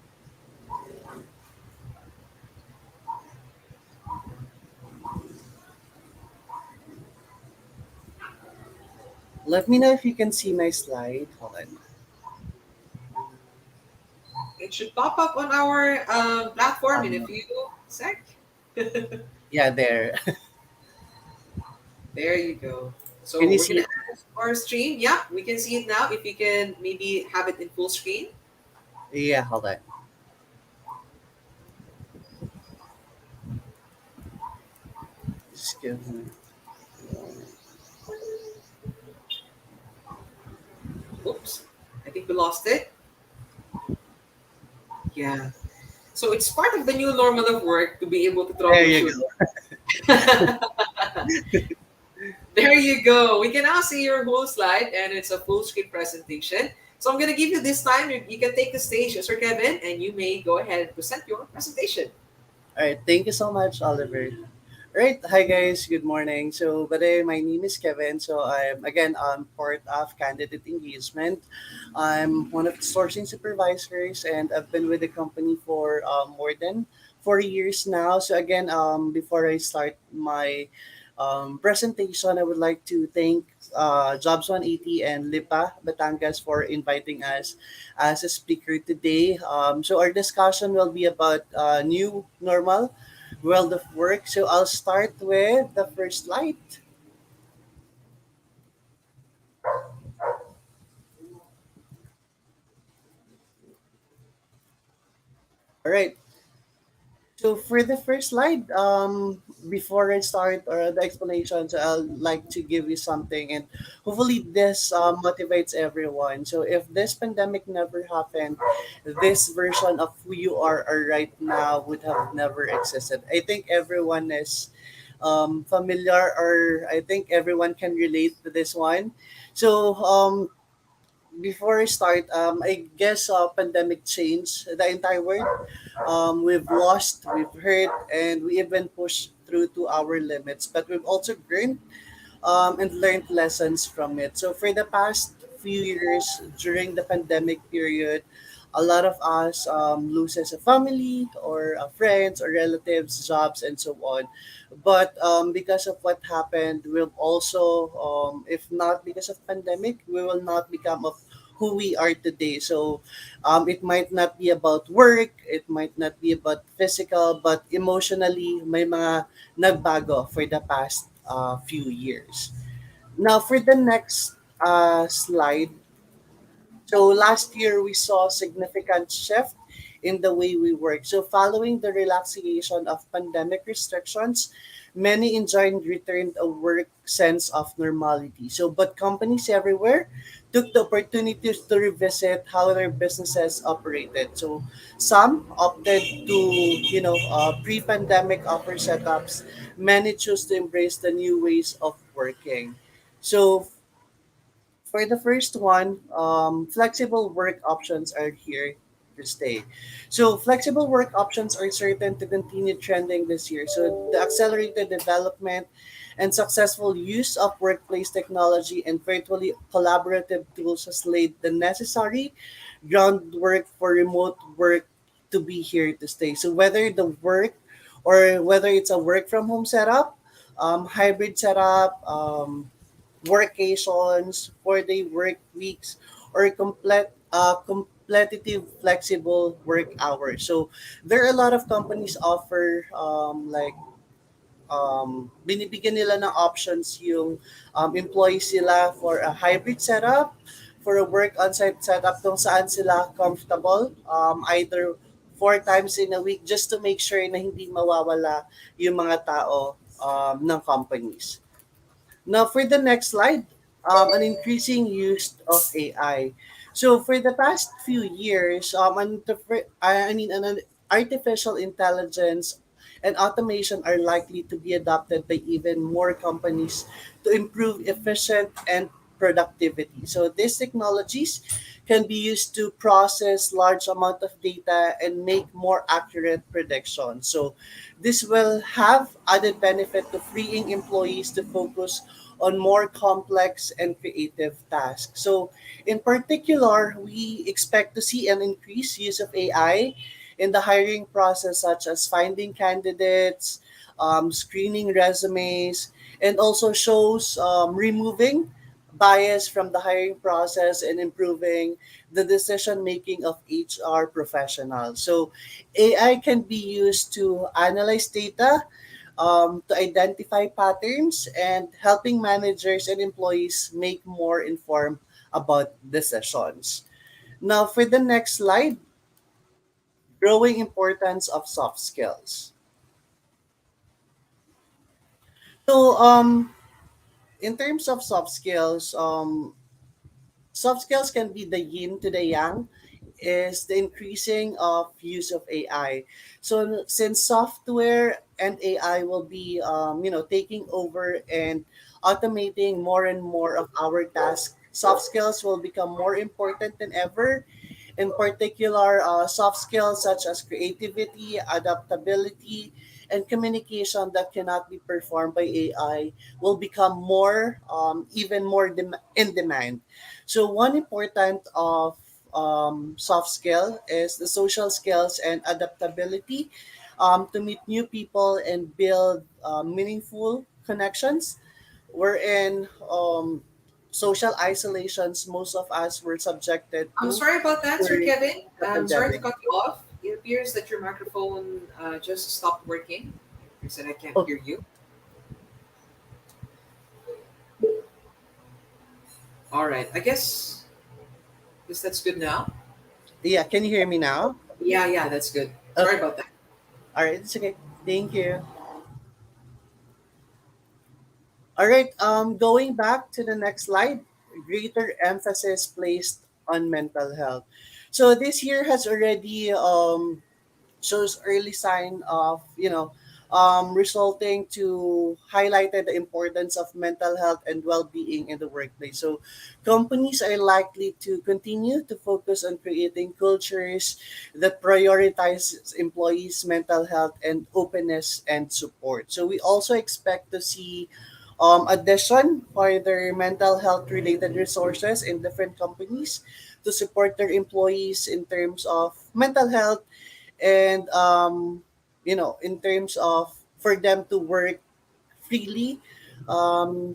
Let me know if you can see my slide. Hold on. It should pop up on our platform in a few sec. Yeah, there. There you go. So Can you we're see gonna it? add our stream. Yeah, we can see it now. If you can maybe have it in full screen. Yeah, hold on. Just give me. Oops, I think we lost it. Yeah. So it's part of the new normal of work to be able to There you troubleshoot. go. There you go. We can now see your whole slide, and it's a full screen presentation. So I'm going to give you this time. You can take the stage, Sir Kevin, and you may go ahead and present your presentation. All right, thank you so much, Oliver. All right, hi guys, good morning. So, my name is Kevin. So, I'm part of candidate engagement. I'm one of the sourcing supervisors, and I've been with the company for more than 4 years now. So, again, before I start my presentation, I would like to thank Jobs 180 and Lipa, Batangas for inviting us as a speaker today. So, our discussion will be about new normal world of work. So I'll start with the first slide. All right. So for the first slide, before I start the explanation, so I'll like to give you something, and hopefully this motivates everyone. So if this pandemic never happened, this version of who you are right now would have never existed. I think everyone is familiar, or I think everyone can relate to this one. So before I start, I guess pandemic changed the entire world. We've lost, we've hurt, and we even pushed through to our limits. But we've also grown and learned lessons from it. So for the past few years during the pandemic period, a lot of us loses a family or friends or relatives, jobs, and so on. But because of what happened, we'll also, if not because of pandemic, we will not become of who we are today. So it might not be about work, it might not be about physical, but emotionally, may mga nagbago for the past few years. Now, for the next slide, so last year we saw significant shift in the way we work. So, following the relaxation of pandemic restrictions, many enjoyed returned a work sense of normality. So, but companies everywhere took the opportunities to revisit how their businesses operated. So, some opted to, pre-pandemic offer setups. Many choose to embrace the new ways of working. So, for the first one, flexible work options are here to stay. So flexible work options are certain to continue trending this year. So the accelerated development and successful use of workplace technology and virtually collaborative tools has laid the necessary groundwork for remote work to be here to stay. So whether the work or whether it's a work from home setup, hybrid setup, workations, 4-day work weeks, or competitive flexible work hours. So there are a lot of companies offer binibigyan nila ng options yung employees sila for a hybrid setup, for a work on-site setup kung saan sila comfortable, either 4 times in a week just to make sure na hindi mawawala yung mga tao ng companies. Now, for the next slide, an increasing use of AI. So, for the past few years, an artificial intelligence and automation are likely to be adopted by even more companies to improve efficient and productivity. So, these technologies can be used to process large amount of data and make more accurate predictions. So, this will have added benefit to freeing employees to focus on more complex and creative tasks. So, in particular, we expect to see an increased use of AI in the hiring process, such as finding candidates, screening resumes, and also shows removing bias from the hiring process and improving the decision making of HR professionals. So, AI can be used to analyze data, to identify patterns, and helping managers and employees make more informed about decisions. Now, for the next slide, growing importance of soft skills. So, in terms of soft skills can be the yin to the yang, is the increasing of use of AI. So since software and AI will be, taking over and automating more and more of our tasks, soft skills will become more important than ever. In particular, soft skills such as creativity, adaptability, and communication that cannot be performed by AI will become even more in demand. So one important of soft skill is the social skills and adaptability, to meet new people and build meaningful connections. Wherein social isolations, most of us were subjected I'm to sorry about that, Sir during Kevin. the I'm sorry to pandemic. cut you off. It appears that your microphone just stopped working. You said I can't Oh, hear you. All right. I guess that's good now. yeah, can you hear me now? Yeah, yeah, that's good. Sorry Okay, about that. all right, it's okay. Thank you. All right, going back to the next slide, greater emphasis placed on mental health. So this year has already shows early sign of resulting to highlighted the importance of mental health and well-being in the workplace. So companies are likely to continue to focus on creating cultures that prioritize employees mental health and openness and support. So we also expect to see addition for their mental health related resources in different companies to support their employees in terms of mental health, and in terms of for them to work freely, um,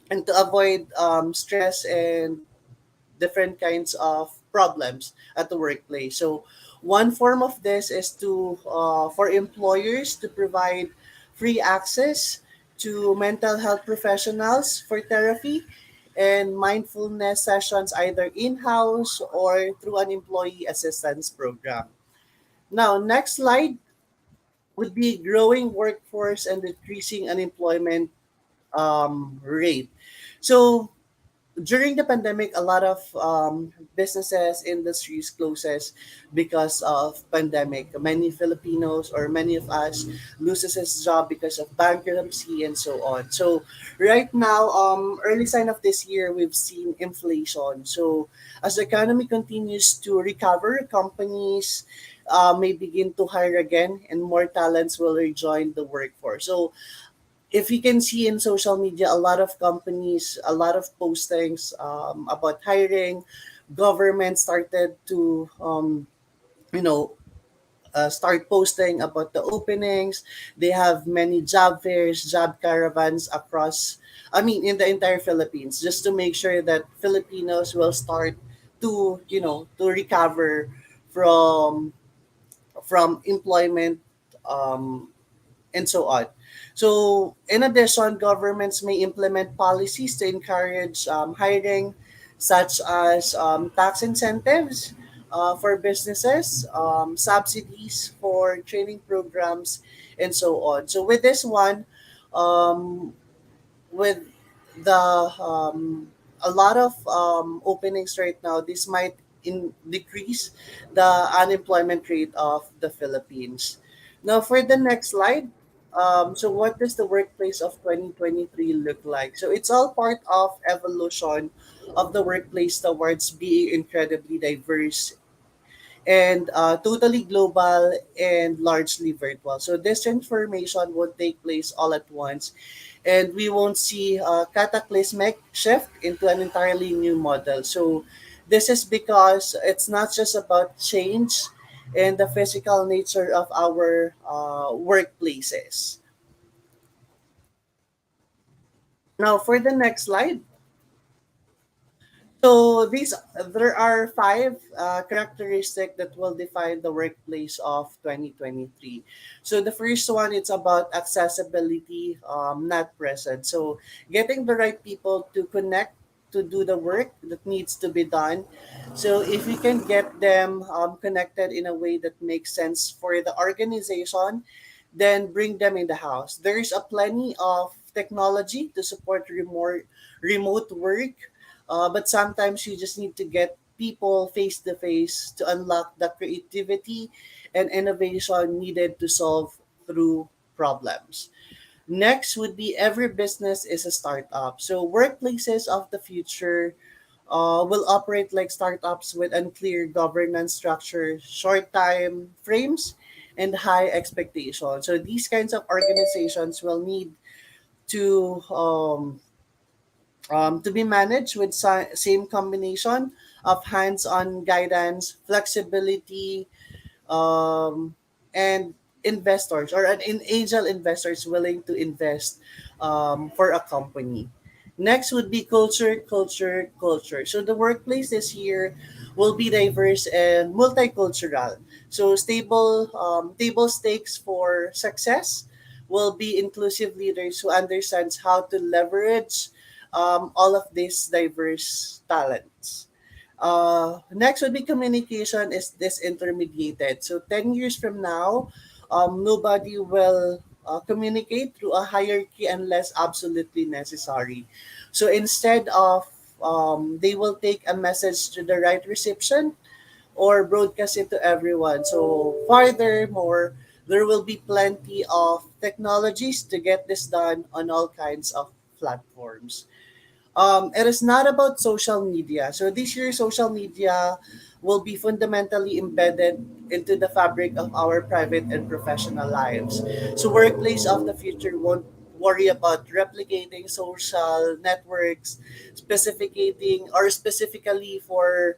and to avoid stress and different kinds of problems at the workplace. So one form of this is to for employers to provide free access to mental health professionals for therapy and mindfulness sessions, either in-house or through an employee assistance program. Now, next slide would be growing workforce and decreasing unemployment rate. So during the pandemic, a lot of businesses, industries closes because of pandemic. Many Filipinos or many of us loses his job because of bankruptcy and so on. So right now, early sign of this year, we've seen inflation. So as the economy continues to recover, companies may begin to hire again, and more talents will rejoin the workforce. So if you can see in social media, a lot of companies, a lot of postings about hiring. Government started to, you know, start posting about the openings. They have many job fairs, job caravans across, I mean, in the entire Philippines, just to make sure that Filipinos will start to, to recover from employment, um, and so on. So, in addition, governments may implement policies to encourage hiring, such as tax incentives for businesses, subsidies for training programs, and so on. So, with this one, um, with the a lot of openings right now, this might decrease the unemployment rate of the Philippines. Now, for the next slide, so what does the workplace of 2023 look like? So it's all part of evolution of the workplace towards being incredibly diverse and totally global and largely virtual. So this transformation would take place all at once, and we won't see a cataclysmic shift into an entirely new model. So this is because it's not just about change in the physical nature of our workplaces. Now, for the next slide. So these there are five characteristics that will define the workplace of 2023. So the first one, it's about accessibility, not present. So getting the right people to connect to do the work that needs to be done. So if we can get them connected in a way that makes sense for the organization, then bring them in the house. There's a plenty of technology to support remote work, but sometimes you just need to get people face to face to unlock the creativity and innovation needed to solve through problems. Next would be every business is a startup. So workplaces of the future will operate like startups with unclear governance structure, short time frames, and high expectations. So these kinds of organizations will need to to be managed with same combination of hands-on guidance, flexibility, um, and investors or an angel investors willing to invest for a company. Next would be culture, culture, culture. So the workplace this year will be diverse and multicultural. So table stakes for success will be inclusive leaders who understands how to leverage all of these diverse talents. Next would be communication is disintermediated. So 10 years from now, nobody will communicate through a hierarchy unless absolutely necessary. So instead of they will take a message to the right reception or broadcast it to everyone. So furthermore, there will be plenty of technologies to get this done on all kinds of platforms. It is not about social media. So this year, social media will be fundamentally embedded into the fabric of our private and professional lives. So workplace of the future won't worry about replicating social networks, specifically for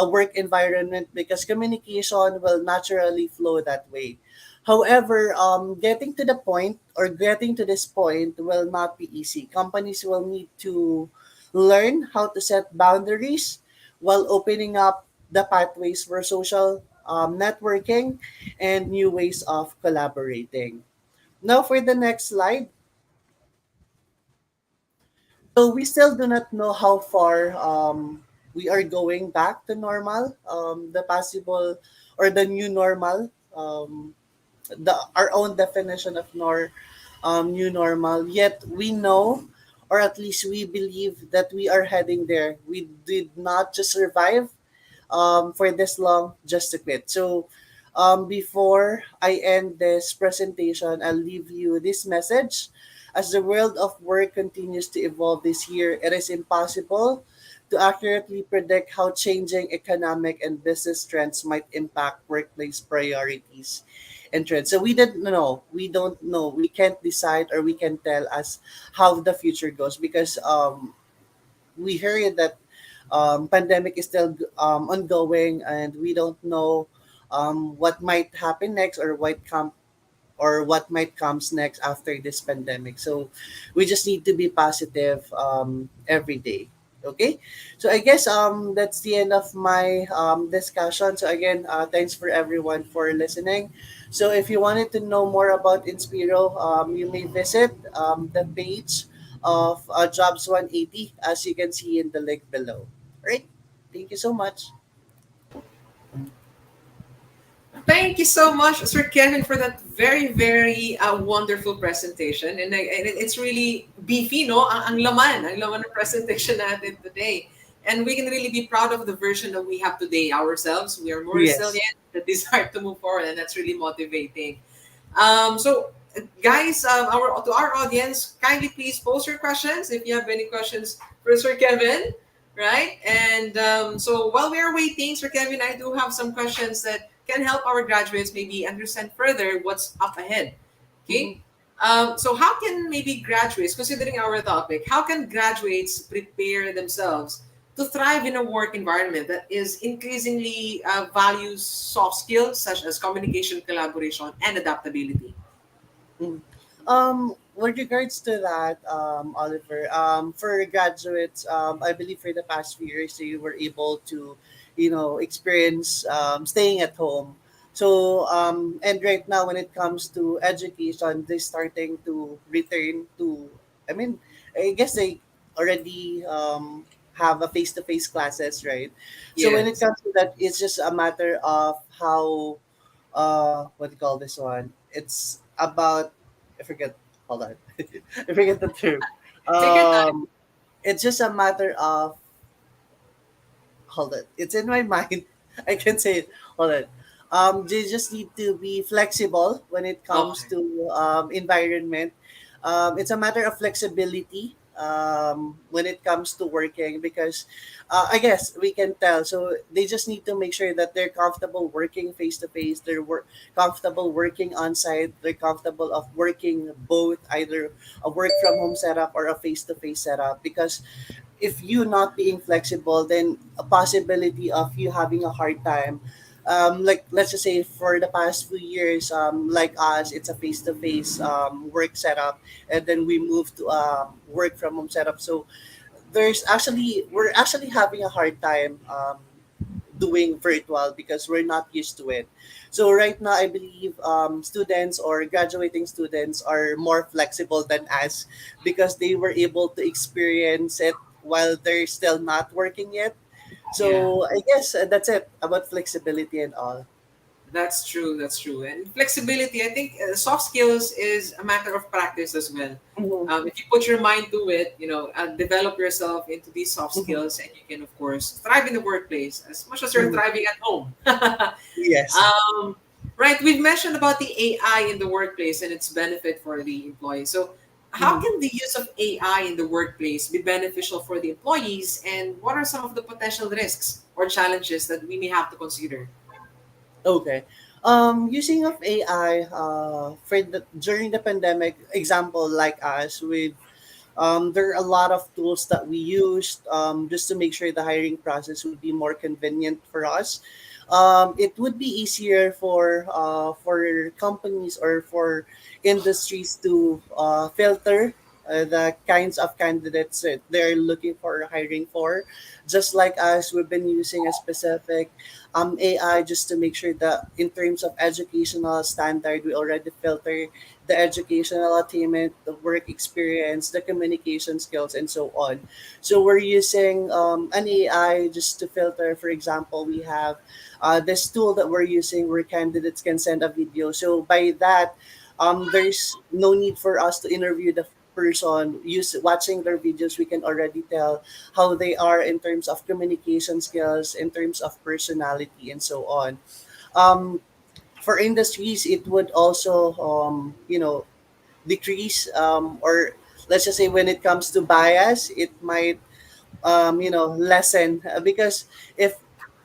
work environment because communication will naturally flow that way. However, getting to this point will not be easy. Companies will need to learn how to set boundaries while opening up the pathways for social networking and new ways of collaborating. Now, for the next slide. So, we still do not know how far we are going back to normal, the possible or the new normal. the our own definition of new normal. Yet we know, or at least we believe that we are heading there. We did not just survive for this long just to quit. So, before I end this presentation, I'll leave you this message. As the world of work continues to evolve this year, it is impossible to accurately predict how changing economic and business trends might impact workplace priorities and trends. So we didn't know. We don't know. We can't decide or we can tell us how the future goes because we heard that pandemic is still ongoing and we don't know what might happen next or what might comes next after this pandemic. So we just need to be positive every day. Okay, so I guess that's the end of my discussion. So again, thanks for everyone for listening. So if you wanted to know more about Inspiro, you may visit the page of Jobs 180 as you can see in the link below. All right, thank you so much. Thank you so much, Sir Kevin, for that very, very wonderful presentation. And it's really beefy, no? Ang laman ng presentation natin today. And we can really be proud of the version that we have today ourselves. We are more Yes. resilient, the desire to move forward, and that's really motivating. So, guys, to our audience, kindly please post your questions if you have any questions for Sir Kevin, right? And so while we are waiting, Sir Kevin, I do have some questions that can help our graduates maybe understand further what's up ahead. Mhm. Okay. So how can maybe graduates, considering our topic, how can graduates prepare themselves to thrive in a work environment that is increasingly values soft skills such as communication, collaboration, and adaptability? Mm. With regards to that, Oliver, for graduates, I believe for the past few years they were able to, experience staying at home. So, and right now when it comes to education, they're starting to return to. I mean, I guess they already have a face-to-face classes, right? So when it Yes. comes to that, it's just a matter of how what do you call this one? It's about I forget. Hold on, I forget the term. Take your time. It's just a matter of hold it. It's in my mind. I can say it. Hold it. They just need to be flexible when it comes Okay. to environment. It's a matter of flexibility when it comes to working because I guess we can tell. So they just need to make sure that they're comfortable working face to face. Comfortable working on site. They're comfortable of working both either a work from home setup or a face to face setup because if you not being flexible, then a possibility of you having a hard time. Like let's just say for the past few years, like us, it's a face-to-face work setup, and then we moved to work from home setup. So we're actually having a hard time doing virtual because we're not used to it. So right now, I believe students or graduating students are more flexible than us because they were able to experience it while they're still not working yet. Yeah. So I guess that's it about flexibility and all. That's true. That's true. And flexibility, I think soft skills is a matter of practice as well. Mhm, If you put your mind to it, develop yourself into these soft mhm. skills, and you can, of course, thrive in the workplace as much as you're Mhm. thriving at home. Yes. Right. We've mentioned about the AI in the workplace and its benefit for the employee. So, how Mhm. can the use of AI in the workplace be beneficial for the employees, and what are some of the potential risks or challenges that we may have to consider? Okay. Using of AI for during the pandemic, example like us with there are a lot of tools that we used just to make sure the hiring process would be more convenient for us. It would be easier for companies or for industries to filter the kinds of candidates that they're looking for or hiring for. Just like us, we've been using a specific AI just to make sure that in terms of educational standard, we already filter the educational attainment, the work experience, the communication skills, and so on. So we're using an AI just to filter. For example, we have this tool that we're using where candidates can send a video. So by that, there's no need for us to interview the person. Use watching their videos, we can already tell how they are in terms of communication skills, in terms of personality, and so on. Um, for industries, it would also decrease, or let's just say when it comes to bias, it might lessen, because if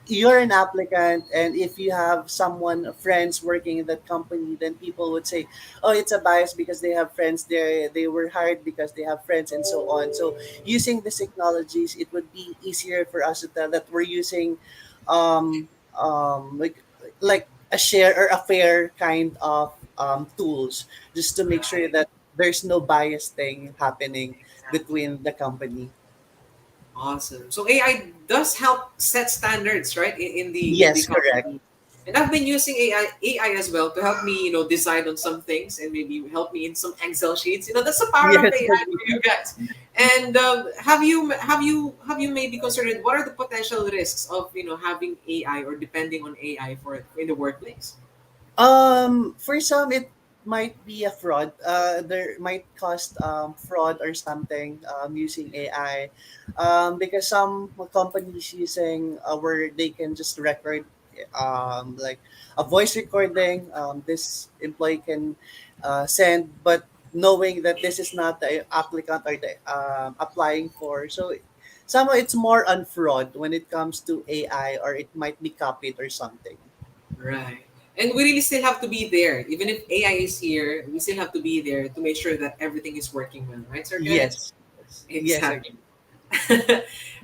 you're an applicant and if you have someone friends working in that company, then people would say, oh, it's a bias because they have friends there, they were hired because they have friends, and so on. So using these technologies, it would be easier for us to tell that we're using um, like a share or a fair kind of tools, just to make sure that there's no bias thing happening between the company. Awesome. So AI does help set standards, right, in the Yes, correct. company. And I've been using AI as well to help me, decide on some things and maybe help me in some Excel sheets. That's the power of Yes, AI for you guys. And have you maybe considered what are the potential risks of having AI or depending on AI for in the workplace? For some, it might be a fraud. There might cost fraud or something using AI, because some companies using where they can just record like a voice recording. This employee can send, but knowing that this is not the applicant or the applying for. So somehow it's more on fraud when it comes to AI, or it might be copied or something. Right. And we really still have to be there. Even if AI is here, we still have to be there to make sure that everything is working well, right, Sir Kevin? Yes. Yes, Exactly.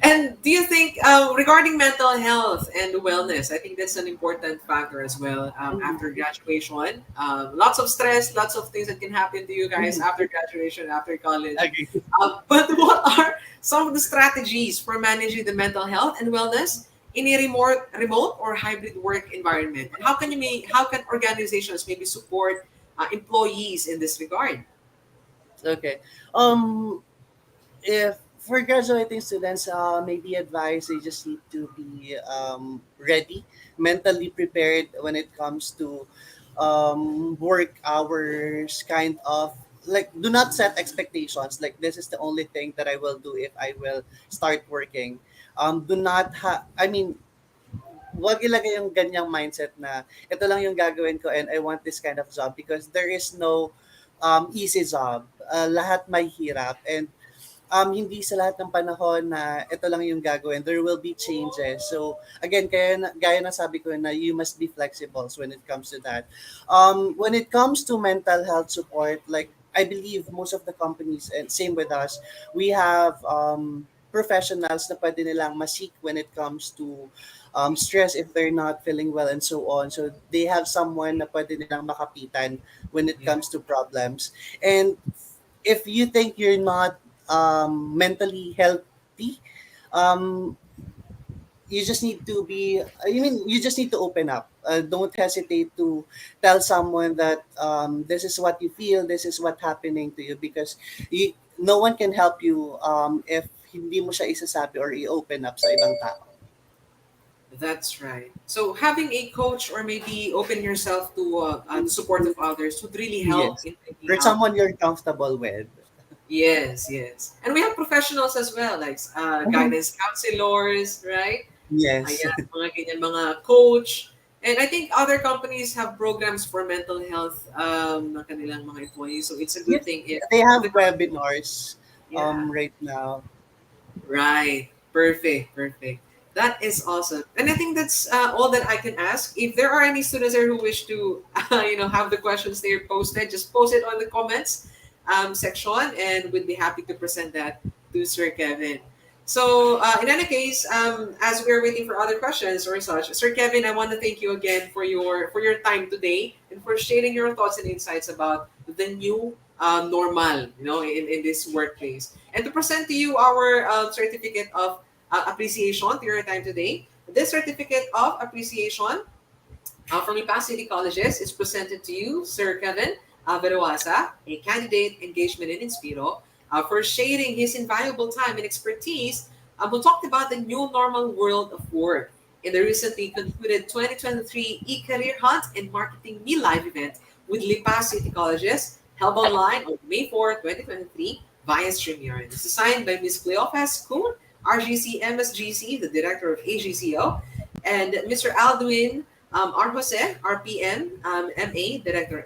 And do you think, regarding mental health and wellness, I think that's an important factor as well after graduation. Lots of stress, lots of things that can happen to you guys after graduation, after college. agree. But what are some of the strategies for managing the mental health and wellness in a remote or hybrid work environment? And how can organizations maybe support employees in this regard? Okay. Um, if for graduating students, maybe advice, they just need to be ready, mentally prepared when it comes to work hours, kind of like do not set expectations. Like this is the only thing that I will do if I will start working. Do not I mean, wag ilagay yung ganyang mindset na ito lang yung gagawin ko and I want this kind of job, because there is no easy job. Lahat may hirap, and hindi sa lahat ng panahon na ito lang yung gagawin. There will be changes. So, again, gaya na sabi ko na you must be flexible when it comes to that. When it comes to mental health support, like, I believe most of the companies, and same with us, we have professionals na pwede nilang masik when it comes to stress if they're not feeling well, and so on. So, they have someone na pwede nilang makapitan when it Yeah. comes to problems. And if you think you're not mentally healthy, um, you just need to be, you just need to open up. Don't hesitate to tell someone that this is what you feel, this is what happening to you, because no one can help you if hindi mo siya isasabi or i-open up sa ibang tao. That's right. So having a coach or maybe open yourself to the support of others would really help Yes. in finding Or out. someone you're comfortable with. Yes, yes. And we have professionals as well, like Mhm. guidance counselors, right? Yes. Ayan, mga ganyan, mga coach. And I think other companies have programs for mental health ng kanilang mga employees. So it's a good Yes. thing if They have the company, webinars yeah. right now. Right. Perfect. Perfect. That is awesome. And I think that's all that I can ask. If there are any students there who wish to, have the questions there posted, just post it on the comments section, and we'd be happy to present that to Sir Kevin. So, in any case, as we're waiting for other questions or such, Sir Kevin, I want to thank you again for your time today and for sharing your thoughts and insights about the new normal, in this workplace. And to present to you our certificate of appreciation to your time today. This certificate of appreciation from Lipa City Colleges is presented to you, Sir Kevin Veruasa, a candidate engagement in Inspiro, for sharing his invaluable time and expertise who talked about the new normal world of work in the recently concluded 2023 e-career hunt and marketing me live event with Lipa City Colleges, held online on May 4, 2023 via StreamYard. This is signed by Ms. Cleophas Kuhn, RGC MSGC, the Director of AGCO, and Mr. Aldwin R. Jose, RPM, MA, Director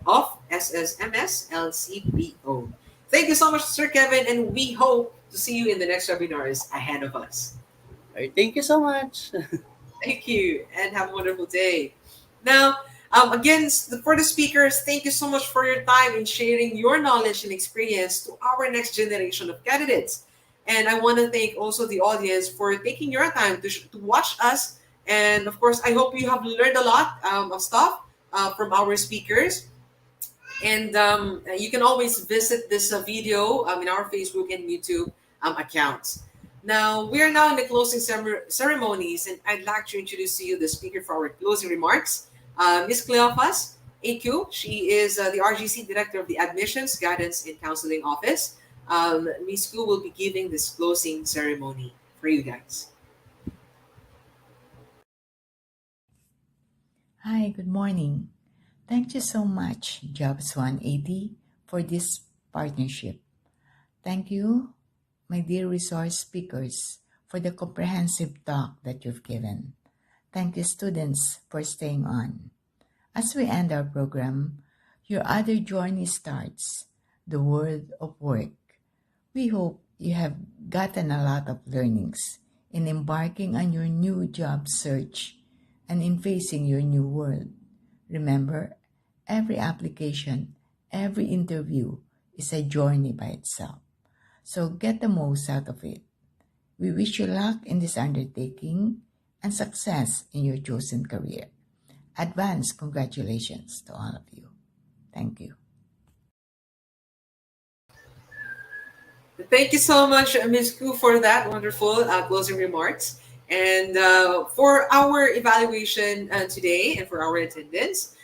of SSMS LCBO. Thank you so much, Sir Kevin, and we hope to see you in the next webinars ahead of us. All right, thank you so much. Thank you, and have a wonderful day. Now, again, for the speakers, thank you so much for your time in sharing your knowledge and experience to our next generation of candidates. And I want to thank also the audience for taking your time to watch us. And of course, I hope you have learned a lot of stuff from our speakers. And you can always visit this video in our Facebook and YouTube accounts. Now, we are now in the closing ceremonies, and I'd like to introduce to you the speaker for our closing remarks, Ms. Cleophas AQ. She is the RGC Director of the Admissions, Guidance, and Counseling Office. Ms. Ku will be giving this closing ceremony for you guys. Hi, good morning. Thank you so much, Jobs 180, for this partnership. Thank you, my dear resource speakers, for the comprehensive talk that you've given. Thank you, students, for staying on. As we end our program, your other journey starts, the world of work. We hope you have gotten a lot of learnings in embarking on your new job search and in facing your new world. Remember, every application, every interview is a journey by itself. So get the most out of it. We wish you luck in this undertaking and success in your chosen career. Advance congratulations to all of you. Thank you. Thank you so much, Ms. Ku, for that wonderful closing remarks. And for our evaluation today and for our attendance,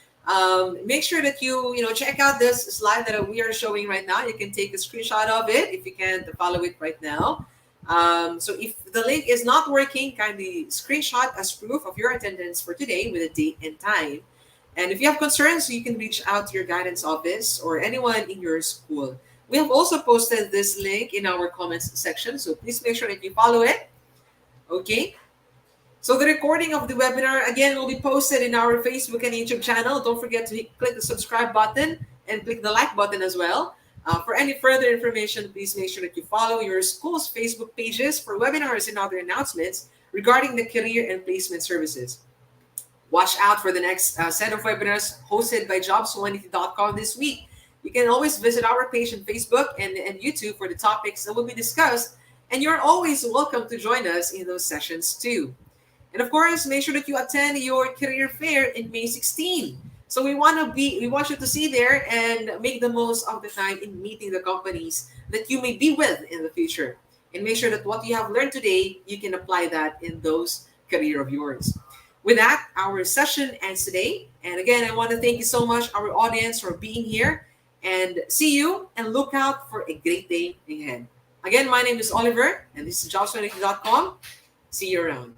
make sure that you check out this slide that we are showing right now. You can take a screenshot of it if you can follow it right now. So if the link is not working, kindly screenshot as proof of your attendance for today with a date and time. And if you have concerns, you can reach out to your guidance office or anyone in your school. We have also posted this link in our comments section, so please make sure that you follow it. Okay. So the recording of the webinar, again, will be posted in our Facebook and YouTube channel. Don't forget to click the subscribe button and click the like button as well. For any further information, please make sure that you follow your school's Facebook pages for webinars and other announcements regarding the career and placement services. Watch out for the next set of webinars hosted by jobs180.com this week. You can always visit our page on Facebook and YouTube for the topics that will be discussed, and you're always welcome to join us in those sessions too. And of course, make sure that you attend your career fair in May 16. So we want you to see there and make the most of the time in meeting the companies that you may be with in the future. And make sure that what you have learned today, you can apply that in those career of yours. With that, our session ends today. And again, I want to thank you so much, our audience, for being here. And see you and look out for a great day ahead. Again, my name is Oliver, and this is jobs180.com. See you around.